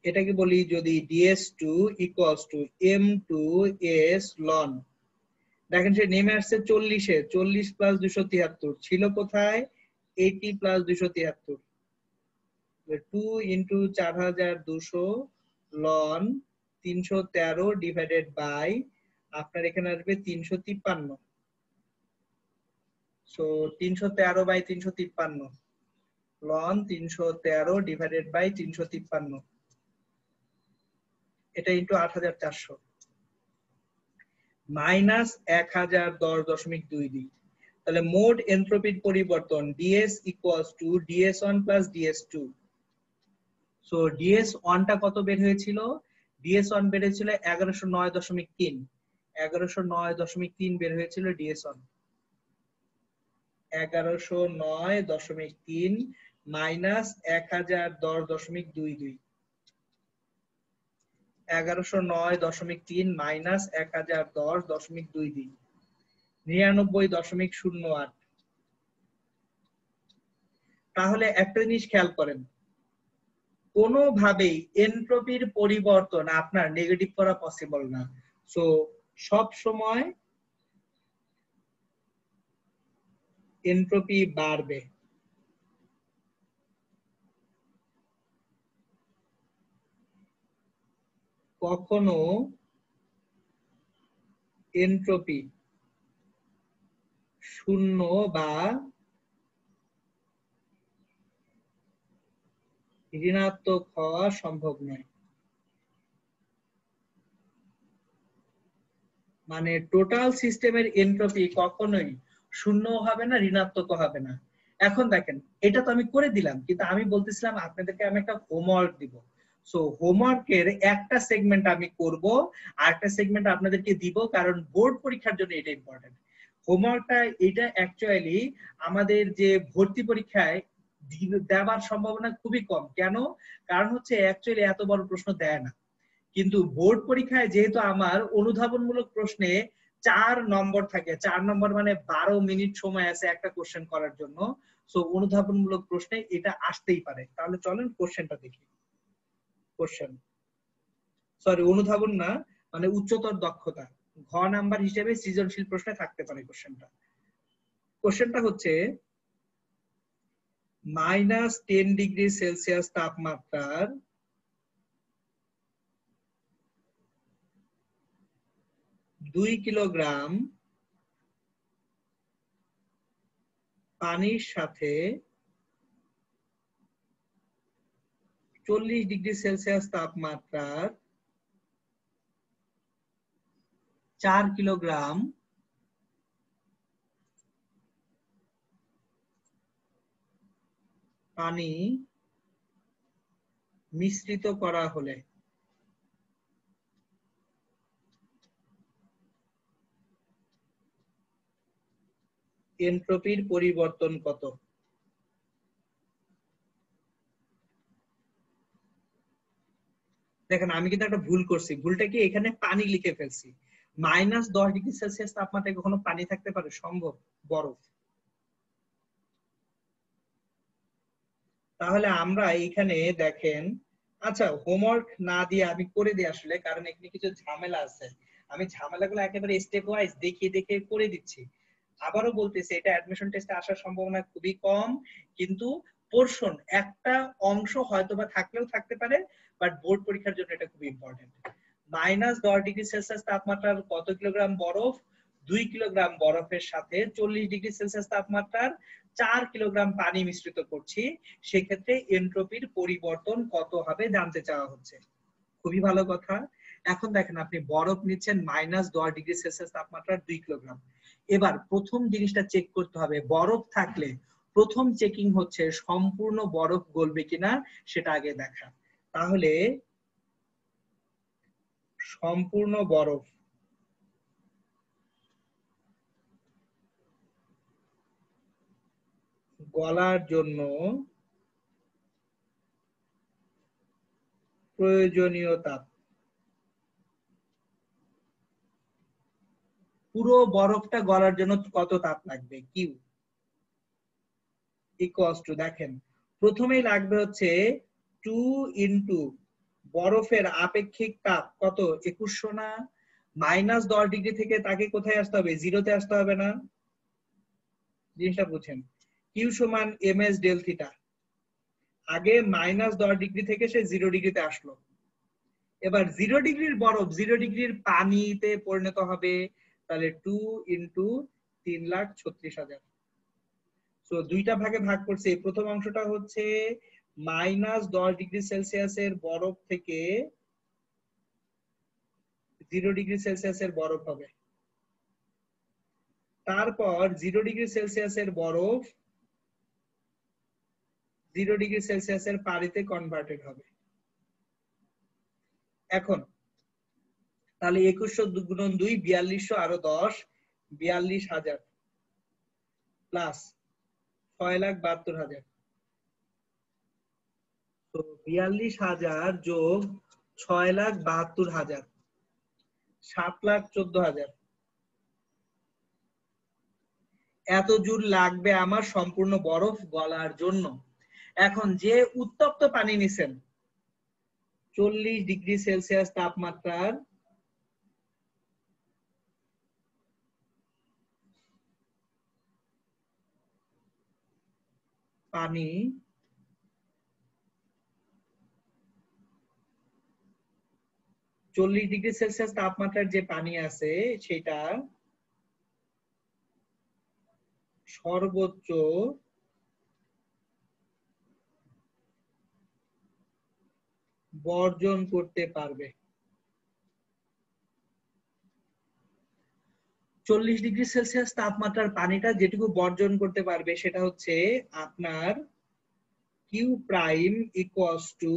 এটাকে বলি যদি DS2 equals two M2S loan. দেখেন সে নেমে আসছে 40-এ, 40 প্লাস 273 ছিল কোথায় 80 প্লাস 273, 2 ইন্টু 4200 লন 313 ডিভাইডেড বাই আপনার এখানে আসবে 353। So 313 by 353 ln 313 divided by 353, এটা ইন্টু 8400 মাইনাস 1010.22। তাহলে মোট এনট্রপির পরিবর্তন DS equals to DS1 plus DS2। So DS1 টা কত বের হয়েছিল? DS1 বের হয়েছিল 1109.3, 1109.3 বের হয়েছিল DS1। 1109.3 minus 1010.22, 1109.3 minus 1010.22, 99.08। তাহলে একটা জিনিস খেয়াল করেন, কোনোভাবেই এনট্রপির পরিবর্তন আপনার নেগেটিভ করা পসিবল না। সো সব সময় এনট্রপি বাড়বে। কখনো এনট্রপি শূন্য বা ঋণাত্মক হওয়া সম্ভব নয়। মানে টোটাল সিস্টেমের এনট্রপি কখনোই শূন্য হবে না, ঋণাত্মক হবে না। এখন দেখেন এটা তো আমি করে দিলাম, কিন্তু আমি বলতেছিলাম আপনাদেরকে আমি একটা হোমওয়ার্ক দিব। সো হোমওয়ার্কের একটা সেগমেন্ট আমি করব আর একটা সেগমেন্ট আপনাদেরকে দিব, কারণ বোর্ড পরীক্ষার জন্য এটা ইম্পর্টেন্ট। হোমওয়ার্কটা এটা অ্যাকচুয়ালি আমাদের যে ভর্তি পরীক্ষায় দেওয়ার সম্ভাবনা খুবই কম। কেন? কারণ হচ্ছে অ্যাকচুয়ালি এত বড় প্রশ্ন দেয় না, কিন্তু বোর্ড পরীক্ষায় যেহেতু আমার অনুধাবনমূলক প্রশ্নে 4 নম্বর থাকে, 4 নম্বর মানে 12 মিনিট সময় আছে একটা কোশ্চেন করার জন্য। সো অনুধাবনমূলক প্রশ্নে এটা আসতেই পারে। তাহলে চলেন কোশ্চেনটা দেখি। কোশ্চেন, সরি অনুধাবন না, মানে উচ্চতর দক্ষতা, ঘ নাম্বার হিসেবে সৃজনশীল প্রশ্নে থাকতে পারে কোশ্চেনটা। কোশ্চেনটা হচ্ছে -10 ডিগ্রি সেলসিয়াস তাপমাত্রার 2 কিলোগ্রাম পানির সাথে 40 ডিগ্রি সেলসিয়াস তাপমাত্রার 4 কিলোগ্রাম পানি মিশ্রিত করা হলে এনট্রপির পরিবর্তন কত? দেখেন আমি কিন্তু একটা ভুল করছি। ভুলটা কি, এখানে পানি লিখে ফেলছি। -10 ডিগ্রি সেলসিয়াস তাপমাত্রায় কখনো পানি থাকতে পারে? সম্ভব? বরফ। তাহলে আমরা এখানে দেখেন, আচ্ছা হোমওয়ার্ক না দিয়ে আমি করে দিই আসলে, কারণ এখানে কিছু ঝামেলা আছে। আমি ঝামেলাগুলো একেবারে স্টেপ ওয়াইজ দেখিয়ে দেখিয়ে করে দিচ্ছি। আবারও বলতেছি এটা অ্যাডমিশন টেস্টে আসার সম্ভাবনা খুবই কম, কিন্তু পোরশন একটা অংশ হয়তোবা থাকলেও থাকতে পারে, বাট বোর্ড পরীক্ষার জন্য এটা খুব ইম্পর্টেন্ট। -10 ডিগ্রি সেলসিয়াস তাপমাত্রার কত কিলোগ্রাম বরফ? 2 কিলোগ্রাম বরফের সাথে 40 ডিগ্রি সেলসিয়াস তাপমাত্রার 4 কিলোগ্রাম পানি মিশ্রিত করছি, সেক্ষেত্রে এনট্রপির পরিবর্তন কত হবে জানতে চাওয়া হচ্ছে। খুবই ভালো কথা। এখন দেখেন আপনি বরফ নিচ্ছেন -10 ডিগ্রি সেলসিয়াস তাপমাত্রার 2 কিলোগ্রাম, এবার প্রথম জিনিসটা চেক করতে হবে, বরফ থাকলে প্রথম চেকিং হচ্ছে সম্পূর্ণ বরফ গলবে কিনা সেটা আগে দেখা। তাহলে সম্পূর্ণ বরফ গলার জন্য প্রয়োজনীয় তাপ, পুরো বরফটা গলার জন্য কত তাপ লাগবে, কিউ ইকুয়ালস টু, দেখেন প্রথমেই লাগবে হচ্ছে 2 ইন্টু বরফের আপেক্ষিক তাপ কত 2100 না, -10 ডিগ্রি থেকে তাকে কোথায় আসতে হবে, জিরোতে আসতে হবে না, জিনিসটা বুঝেন। কিউ সমান এম এস ডেল থিটা, আগে -10 ডিগ্রি থেকে সে 0 ডিগ্রিতে আসলো, এবার 0 ডিগ্রির বরফ 0 ডিগ্রির পানিতে পরিণত হবে, তাহলে 2 ইন্টু 3,36,000। তো দুইটা ভাগে ভাগ করছে, প্রথম অংশটা হচ্ছে -10 ডিগ্রি সেলসিয়াসের বরফ থেকে 0 ডিগ্রি সেলসিয়াসের বরফ হবে, তারপর 0 ডিগ্রি সেলসিয়াসের বরফ 0 ডিগ্রি সেলসিয়াসের পানিতে কনভার্টেড হবে। এখন তাহলে 2100 গুণন 2 4200 আরো 10 42,000 প্লাস 6,72,000, তো 42,000 যোগ 6,72,000 7,14,000, এত জুল লাগবে আমার সম্পূর্ণ বরফ গলার জন্য। এখন যে উত্তপ্ত পানি নিছেন 40 ডিগ্রি সেলসিয়াস তাপমাত্রার পানি, 40 ডিগ্রি সেলসিয়াস তাপমাত্রার যে পানি আছে সেটা সর্বোচ্চ বর্জন করতে পারবে। 40 ডিগ্রি সেলসিয়াস তাপমাত্রার পানিটা যেটুকু বর্জন করতে পারবে সেটা হচ্ছে আপনার Q prime equals to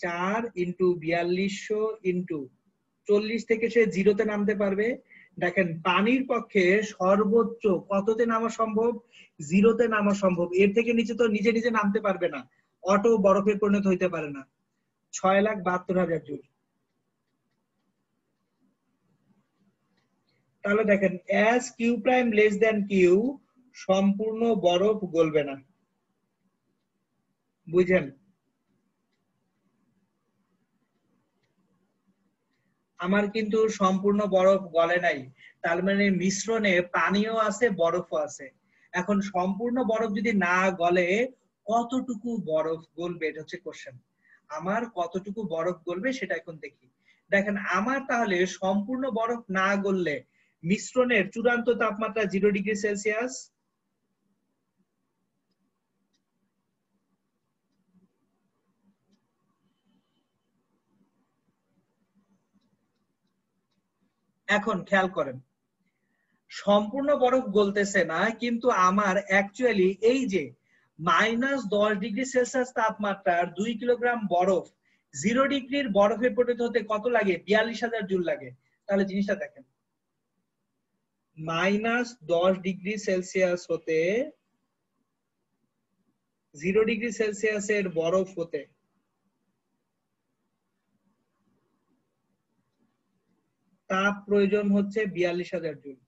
4 into 4200 into 40 থেকে সে জিরোতে নামতে পারবে। দেখেন পানির পক্ষে সর্বোচ্চ কততে নামা সম্ভব, জিরোতে নামা সম্ভব, এর থেকে নিচে তো নিজে নিজে নামতে পারবে না, অটো বরফে পরিণত হইতে পারে না। 6,72,000 জুল। তাহলে দেখেন as Q prime less than Q, সম্পূর্ণ বরফ গলবে না, বুঝেন। আমার কিন্তু সম্পূর্ণ বরফ গলে নাই, তার মানে মিশ্রণে পানিও আছে বরফও আছে। এখন সম্পূর্ণ বরফ যদি না গলে কতটুকু বরফ গলবে, এটা হচ্ছে কোশ্চেন। আমার কতটুকু বরফ গলবে সেটা এখন দেখি। দেখেন আমার তাহলে সম্পূর্ণ বরফ না গললে মিশ্রণের চূড়ান্ত তাপমাত্রা 0 ডিগ্রি সেলসিয়াস, এখন খেয়াল করেন সম্পূর্ণ বরফ গলতেছে না, কিন্তু আমার অ্যাকচুয়ালি এই যে -10 ডিগ্রি সেলসিয়াস তাপমাত্রার 2 কিলোগ্রাম বরফ 0 ডিগ্রির বরফে পরিণত হতে কত লাগে, 42,000 জুল লাগে। তাহলে জিনিসটা দেখেন, -10 ডিগ্রি সেলসিয়াস হতে 0 ডিগ্রি সেলসিয়াসের বরফ হতে তাপ প্রয়োজন হচ্ছে 42,000 জুল।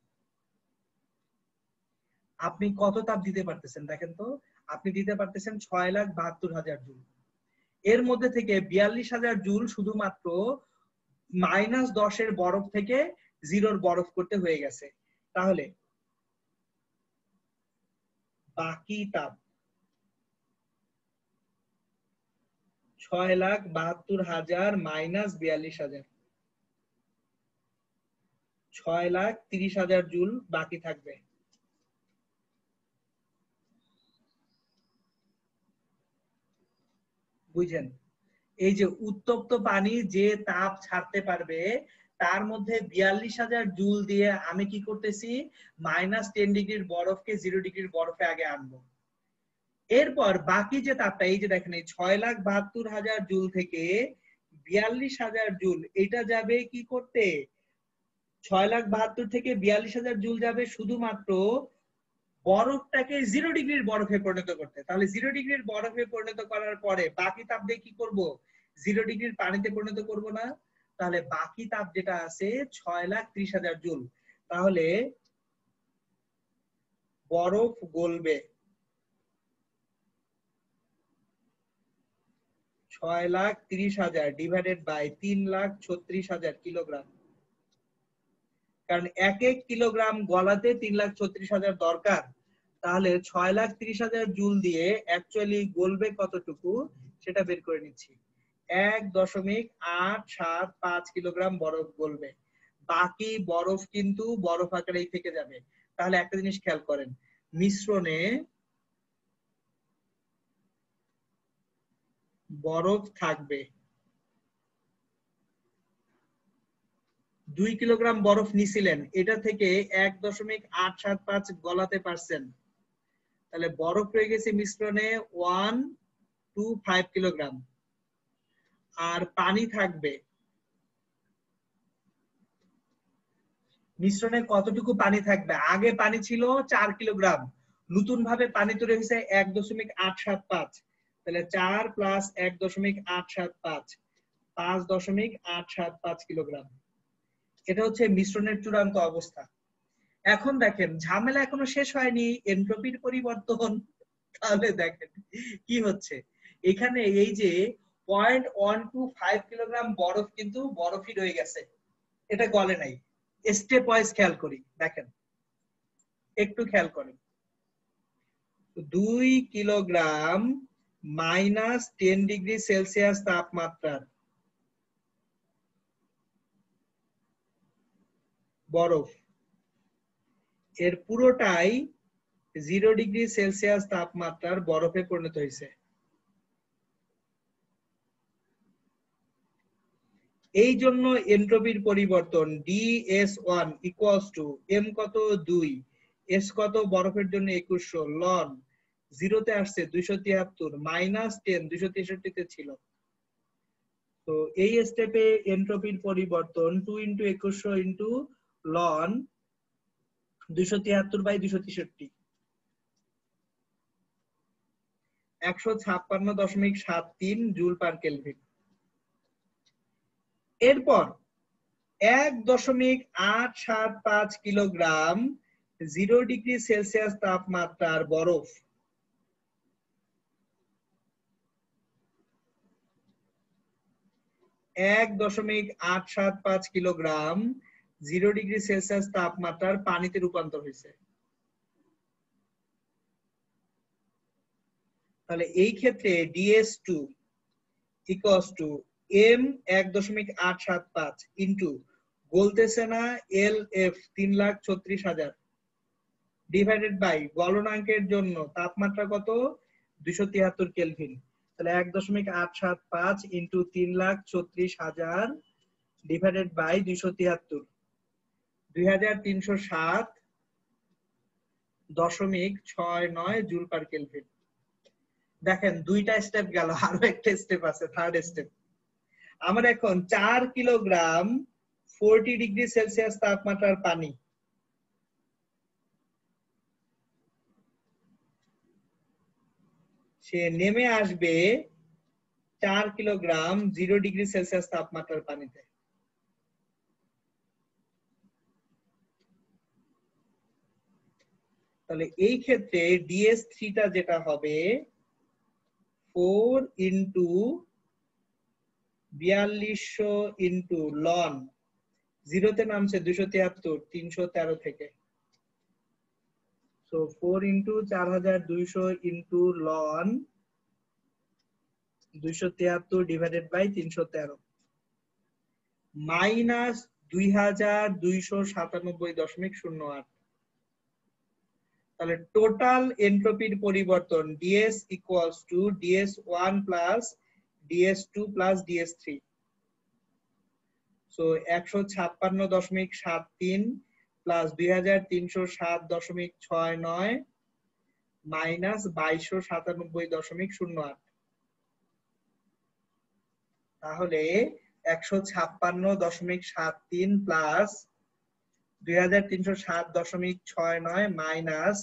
আপনি কত তাপ দিতে পারতেছেন দেখেন তো, আপনি দিতে পারতেছেন 6,72,000 জুল। এর মধ্যে থেকে 42,000 জুল শুধুমাত্র -10 বরফ থেকে 0 বরফ করতে হয়ে গেছে। তাহলে বাকি তাপ 6,72,000 -42,000, 6,30,000 জুল বাকি থাকবে। বুঝেন, এই যে উত্তপ্ত পানি যে তাপ ছাড়তে পারবে তার মধ্যে 42,000 জুল দিয়ে আমি কি করতেছি, -10 ডিগ্রির বরফকে 0 ডিগ্রির বরফে আগে আনবো। এরপর বাকি যে তাপটা, এই যে দেখেন এই 6,72,000 জুল থেকে 42,000 জুল, এটা যাবে কি করতে, 6,72,000 থেকে 42,000 জুল যাবে শুধুমাত্র বরফটাকে 0 ডিগ্রির বরফে পরিণত করতে। তাহলে 0 ডিগ্রির বরফে পরিণত করার পরে বাকি তাপ দিয়ে কি করব, 0 ডিগ্রির পানিতে পরিণত করব না। তাহলে বাকি তাপ যেটা আছে 6,30,000 জুল। তাহলে বরফ গলবে 6,30,000 ডিভাইডেড বাই 3,36,000 কিলোগ্রাম। কারণ 1 কিলোগ্রাম গলাতে 3,36,000 দরকার। তাহলে 6,30,000 জুল দিয়ে অ্যাকচুয়ালি গলবে কতটুকু সেটা বের করে নিচ্ছি। 1.875 কিলোগ্রাম বরফ গলবে। বাকি বরফ কিন্তু বরফ আকারেই থেকে যাবে। তাহলে একটা জিনিস খেয়াল করেন, মিশ্রণে বরফ থাকবে। 2 কিলোগ্রাম বরফ নিছিলেন, এটা থেকে 1.875 গলাতে পারছেন। তাহলে বরফ রয়ে গেছে মিশ্রণে 125 কিলোগ্রাম। আর পানি থাকবে, মিশ্রণে কতটুকু পানি থাকবে, আগে পানি ছিল 4 কিলোগ্রাম, নতুন ভাবে পানি তৈরি হয়েছে 1.875। তাহলে 4 প্লাস 1.875 5.875 কিলোগ্রাম। এটা হচ্ছে মিশ্রণের চূড়ান্ত অবস্থা। এখন দেখেন ঝামেলা এখনো শেষ হয়নি, এনট্রপির পরিবর্তন। তাহলে দেখেন কি হচ্ছে এখানে, এই যে 0.125 কিলোগ্রাম বরফ কিন্তু বরফই রয়ে গেছে, এটা গলে নাই। স্টেপ ওয়াইজ খেয়াল করি, দেখেন একটু খেয়াল করেন। 2 কিলোগ্রাম -10 ডিগ্রি সেলসিয়াস তাপমাত্রার বরফ, এর পুরোটাই 0 ডিগ্রি সেলসিয়াস তাপমাত্রার বরফে পরিণত হয়েছে। এই জন্য এনট্রপির পরিবর্তন DS1 ইকুয়ালস টু m কত 2, s কত বরফের জন্য 2100, লন 0 তে আসছে 273, -10 263 তে ছিল। তো এই স্টেপে এনট্রপির পরিবর্তন 2 × 2100 × লন 273/263, 156.73 জুল পার কেলভিন। এরপর 1.875 কিলোগ্রাম 0 ডিগ্রি সেলসিয়াস তাপমাত্রার বরফ, 1.875 কিলোগ্রাম 0 ডিগ্রি সেলসিয়াস তাপমাত্রার পানিতে রূপান্তর হয়েছে। তাহলে এই ক্ষেত্রে DS2 equals to m 1.875 into গলতেছে না LF 3,36,000 ডিভাইডেড বাই গলনাঙ্কের জন্য তাপমাত্রা কত 273 কেলভিন। তাহলে 1.875 into 3,36,000 divided by 273, 2307.69 joule per kelvin. দেখেন দুইটা স্টেপ গেল, আরো একটা স্টেপ আছে, থার্ড স্টেপ। আমার এখন 4 কিলোগ্রাম 40 ডিগ্রি সেলসিয়াস তাপমাত্রার পানি, সে নেমে আসবে 4 কিলোগ্রাম 0 ডিগ্রি সেলসিয়াস তাপমাত্রার পানিতে। তাহলে এই ক্ষেত্রে DS3টা যেটা হবে 4 × 4200 ইন্টু লন, 0 তে নামছে 273 313 থেকে। So 4 × 4200 into ln 273 divided by 313, -2297.08। তাহলে টোটাল এনট্রপির পরিবর্তন DS equals to DS1 plus DS2 plus DS3। So 156.73 plus 2307.69 minus 2297.08। তাহলে 156.73 plus 2307.69 minus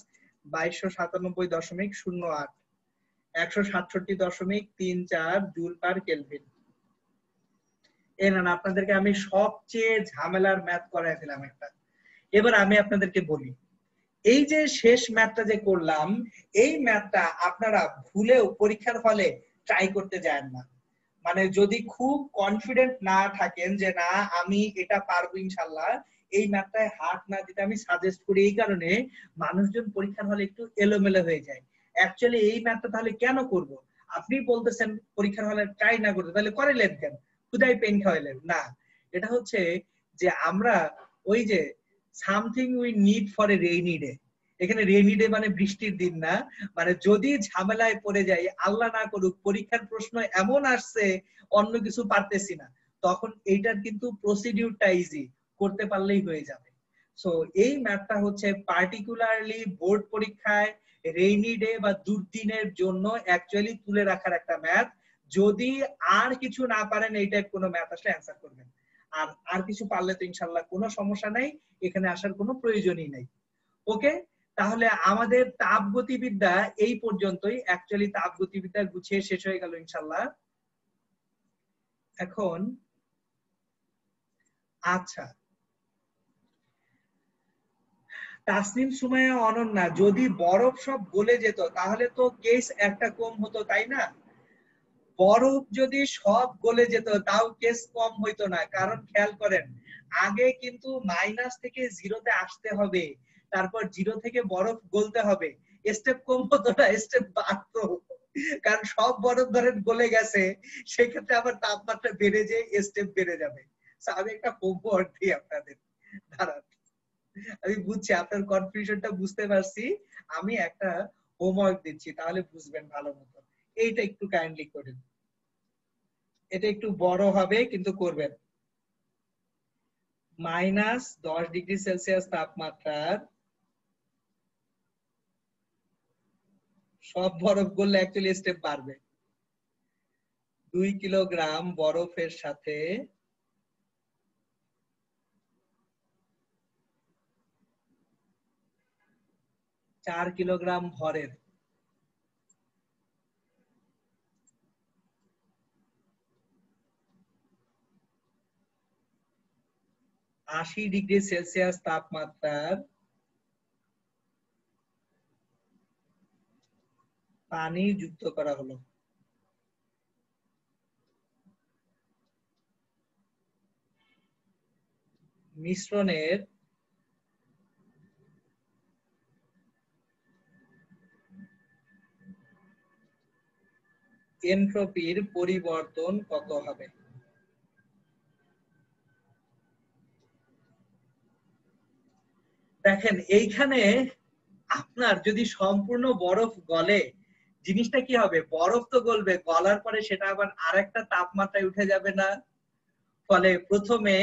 2297.08 167.34 joule per kelvin. না আপনাদেরকে আমি সবচেয়ে ঝামেলার ম্যাথ করাই দিলাম একটা। এবার আমি আপনাদেরকে বলি, এই যে শেষ ম্যাথটা যে করলাম, এই ম্যাথটা আপনারা ভুলেও পরীক্ষার হলে ট্রাই করতে যান না। মানে যদি খুব কনফিডেন্ট না থাকেন যে না আমি এটা পারবো ইনশাআল্লাহ, এই ম্যাথটায় হাত না দিতে আমি সাজেস্ট করি। এই কারণে মানুষজন পরীক্ষার হলে একটু এলোমেলো হয়ে যায়। অ্যাকচুয়ালি এই ম্যাথটা তাহলে কেন করব? আপনি বলতেছেন পরীক্ষার হলে ট্রাই না করতে, তাহলে করেলেন কেন? খুদাই পেন খাওয়াইলেন না। এটা হচ্ছে যে আমরা ওই যে something we need for a rainy day, এখানে রেইনি ডে মানে বৃষ্টির দিন না, মানে যদি ঝামেলায় পড়ে যাই, আল্লাহ না করুক পরীক্ষার প্রশ্ন এমন আসছে অন্য কিছু পারতেছি না, তখন এইটার কিন্তু প্রসিডিউরটা ইজি, করতে পারলেই হয়ে যাবে। সো এই ম্যাথটা হচ্ছে পার্টিকুলারলি বোর্ড পরীক্ষায় রেইনি ডে বা দুর্দিনের জন্য অ্যাকচুয়ালি তুলে রাখার একটা ম্যাথ। যদি আর কিছু না পারেন এই টাইপ কোনো ম্যাথ আসলে অ্যান্সার করবেন, আর কিছু পারলে তো ইনশাআল্লাহ কোনো সমস্যা নাই, এখানে আসার কোনো প্রয়োজনই নাই। ওকে, তাহলে আমাদের তাপগতিবিদ্যা এই পর্যন্তই। অ্যাকচুয়ালি তাপগতিবিদ্যা গুছিয়ে শেষ হয়ে গেল ইনশাআল্লাহ। এখন আচ্ছা, তাসনিম সুমাইয়া অনন্যা, যদি বরফ সব গলে যেত তাহলে তো কেস একটা কম হতো, তাই না? বরফ যদি সব গলে যেত তাও কেস কম হইতো না, কারণ খেয়াল করেন আগে কিন্তু মাইনাস থেকে জিরোতে আসতে হবে, তারপর জিরো থেকে বরফ গলতে হবে। স্টেপ কম হতো না, স্টেপ বাড়তো, কারণ সব বরফ ধরেন গলে গেছে, সেক্ষেত্রে আবার তাপমাত্রা বেড়ে যায়, স্টেপ বেড়ে যাবে। আমি একটা হোমওয়ার্ক দিই আপনাদের, দাঁড়ান আমি বুঝছি আপনার কনফিউশনটা বুঝতে পারছি, আমি একটা হোমওয়ার্ক দিচ্ছি তাহলে বুঝবেন ভালো মতো। এইটা একটু কাইন্ডলি করেন, এটা একটু বড় হবে কিন্তু করবেন। -10°C তাপমাত্রার সব বরফ গললে অ্যাকচুয়ালি স্টেপ বাড়বে। 2 কিলোগ্রাম বরফের সাথে 4 কিলোগ্রাম ভরের 80°C তাপমাত্রার পানি যুক্ত করা হলো। মিশ্রণের এনট্রপির পরিবর্তন কত হবে? দেখেন এইখানে আপনার যদি সম্পূর্ণ বরফ গলে, জিনিসটা কি হবে? বরফ তো গলবে, গলার পরে সেটা আবার আরেকটা তাপমাত্রায় উঠে যাবে না? ফলে প্রথমে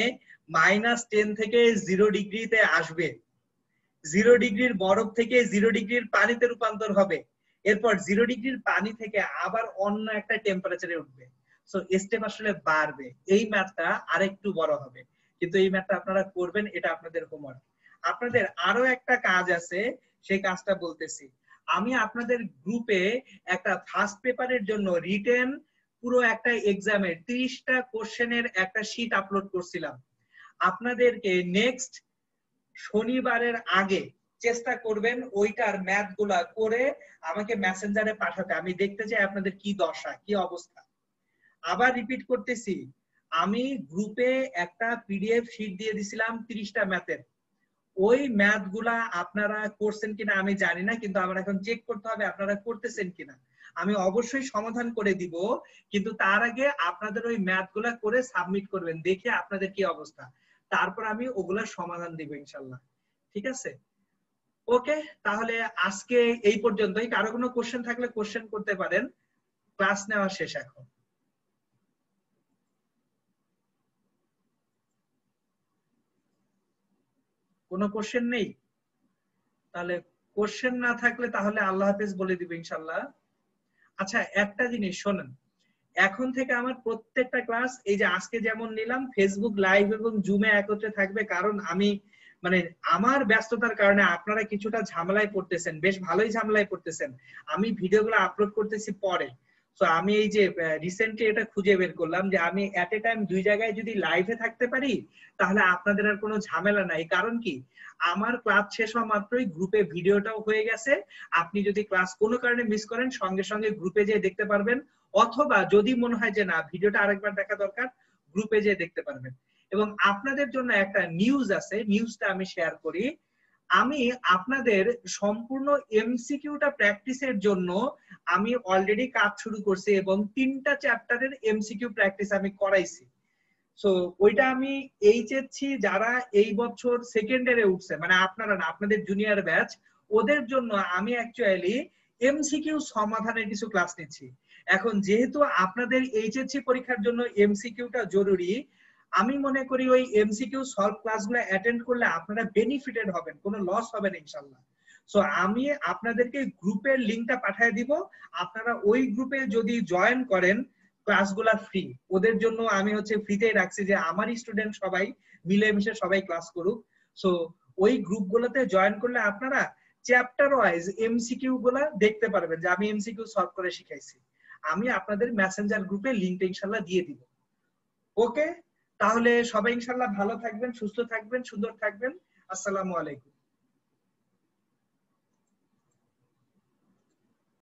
-10 থেকে 0°তে আসবে, 0°র বরফ থেকে 0°র পানিতে রূপান্তর হবে, এরপর 0°র পানি থেকে আবার অন্য একটা টেম্পারেচারে উঠবে। সো স্টেপ আসলে বাড়বে। এই ম্যাথটা আরেকটু বড় হবে, কিন্তু এই ম্যাথটা আপনারা করবেন, এটা আপনাদের হোমওয়ার্ক। আপনাদের আরো একটা কাজ আছে, সেই কাজটা বলতেছি। আমি আপনাদের গ্রুপে একটা ফার্স্ট পেপারের জন্য রিটেন পুরো একটা এক্সামের 30টা কোশ্চেনের একটা শীট আপলোড করছিলাম। আপনাদেরকে নেক্সট শনিবারের আগে চেষ্টা করবেন ওইটার ম্যাথ গুলা করে আমাকে মেসেঞ্জারে পাঠাতে, আমি দেখতে চাই আপনাদের কি দশা, কি অবস্থা। আবার রিপিট করতেছি, আমি গ্রুপে একটা পিডিএফ শীট দিয়ে দিছিলাম 30টা ম্যাথের। ওই ম্যাথ গুলা আপনারা করছেন কিনা আমি জানি না, কিন্তু আমার এখন চেক করতে হবে আপনারা করতেছেন কিনা। আমি অবশ্যই সমাধান করে দিব, কিন্তু তার আগে আপনাদের ওই ম্যাথ গুলা করে সাবমিট করবেন, দেখে আপনাদের কি অবস্থা, তারপর আমি ওগুলার সমাধান দিব ইনশাল্লাহ। ঠিক আছে? ওকে, তাহলে আজকে এই পর্যন্তই। কারো কোনো কোশ্চেন থাকলে কোশ্চেন করতে পারেন, ক্লাস নেওয়া শেষ এখন। কোনো কোশ্চেন নেই? তাহলে কোশ্চেন না থাকলে তাহলে আল্লাহ হাফেজ বলে দিব ইনশাআল্লাহ। আচ্ছা একটা জিনিস শোনেন, এখন থেকে আমার প্রত্যেকটা ক্লাস এই যে আজকে যেমন নিলাম ফেসবুক লাইভ এবং জুমে একত্রে থাকবে, কারণ আমি মানে আমার ব্যস্ততার কারণে আপনারা কিছুটা ঝামেলায় পড়তেছেন, বেশ ভালোই ঝামেলায় পড়তেছেন। আমি ভিডিওগুলো আপলোড করতেছি পরে। তো আমি এই যে রিসেন্টলি এটা খুঁজে বের করলাম যে আমি এট এ টাইম 2 জায়গায় যদি লাইভে থাকতে পারি তাহলে আপনাদের আর কোনো ঝামেলা নাই। কারণ কি, আমার ক্লাস শেষ হওয়া মাত্রই গ্রুপে ভিডিওটাও হয়ে গেছে। আপনি যদি ক্লাস কোনো কারণে মিস করেন সঙ্গে সঙ্গে গ্রুপে যেয়ে দেখতে পারবেন, অথবা যদি মনে হয় যে না ভিডিওটা আরেকবার দেখা দরকার গ্রুপে যেয়ে দেখতে পারবেন। এবং আপনাদের জন্য একটা নিউজ আছে, নিউজটা আমি শেয়ার করি। আমি আপনাদের সম্পূর্ণ এমসিকিউটা প্র্যাকটিসের জন্য আমি অলরেডি কাজ শুরু করছি এবং 3টা চ্যাপ্টারের এমসিকিউ প্র্যাকটিস আমি করাইছি। সো ওইটা আমি এইচএসসি যারা এই বছর সেকেন্ড ইয়ারে উঠছে, মানে আপনারা না, আপনাদের জুনিয়র ব্যাচ, ওদের জন্য আমি অ্যাকচুয়ালি এমসিকিউ সমাধানের কিছু ক্লাস নিচ্ছি। এখন যেহেতু আপনাদের এইচএসসি পরীক্ষার জন্য এমসিকিউটা জরুরি, আমি মনে করি ওই এমসিকিউ সলভ ক্লাসগুলো অ্যাটেন্ড করলে আপনারা বেনিফিটেড হবেন, কোনো লস হবে না ইনশাআল্লাহ। সো আমি আপনাদেরকে গ্রুপের লিংকটা পাঠিয়ে দিব, আপনারা ওই গ্রুপে যদি জয়েন করেন ক্লাসগুলা ফ্রি। ওদের জন্য আমি হচ্ছে ফ্রিতেই রাখছি যে আমার স্টুডেন্ট সবাই মিলেমিশে সবাই ক্লাস করুক। সো ওই গ্রুপগুলোতে জয়েন করলে আপনারা চ্যাপ্টার ওয়াইজ এমসিকিউ গুলা দেখতে পারবেন যে আমি এমসিকিউ সলভ করে শিখাইছি। আমি আপনাদের মেসেঞ্জার গ্রুপে লিংকটা ইনশাআল্লাহ দিয়ে দিব। ওকে, তাহলে সবাই ইনশাআল্লাহ ভালো থাকবেন, সুস্থ থাকবেন, সুন্দর থাকবেন। আসসালামু আলাইকুম।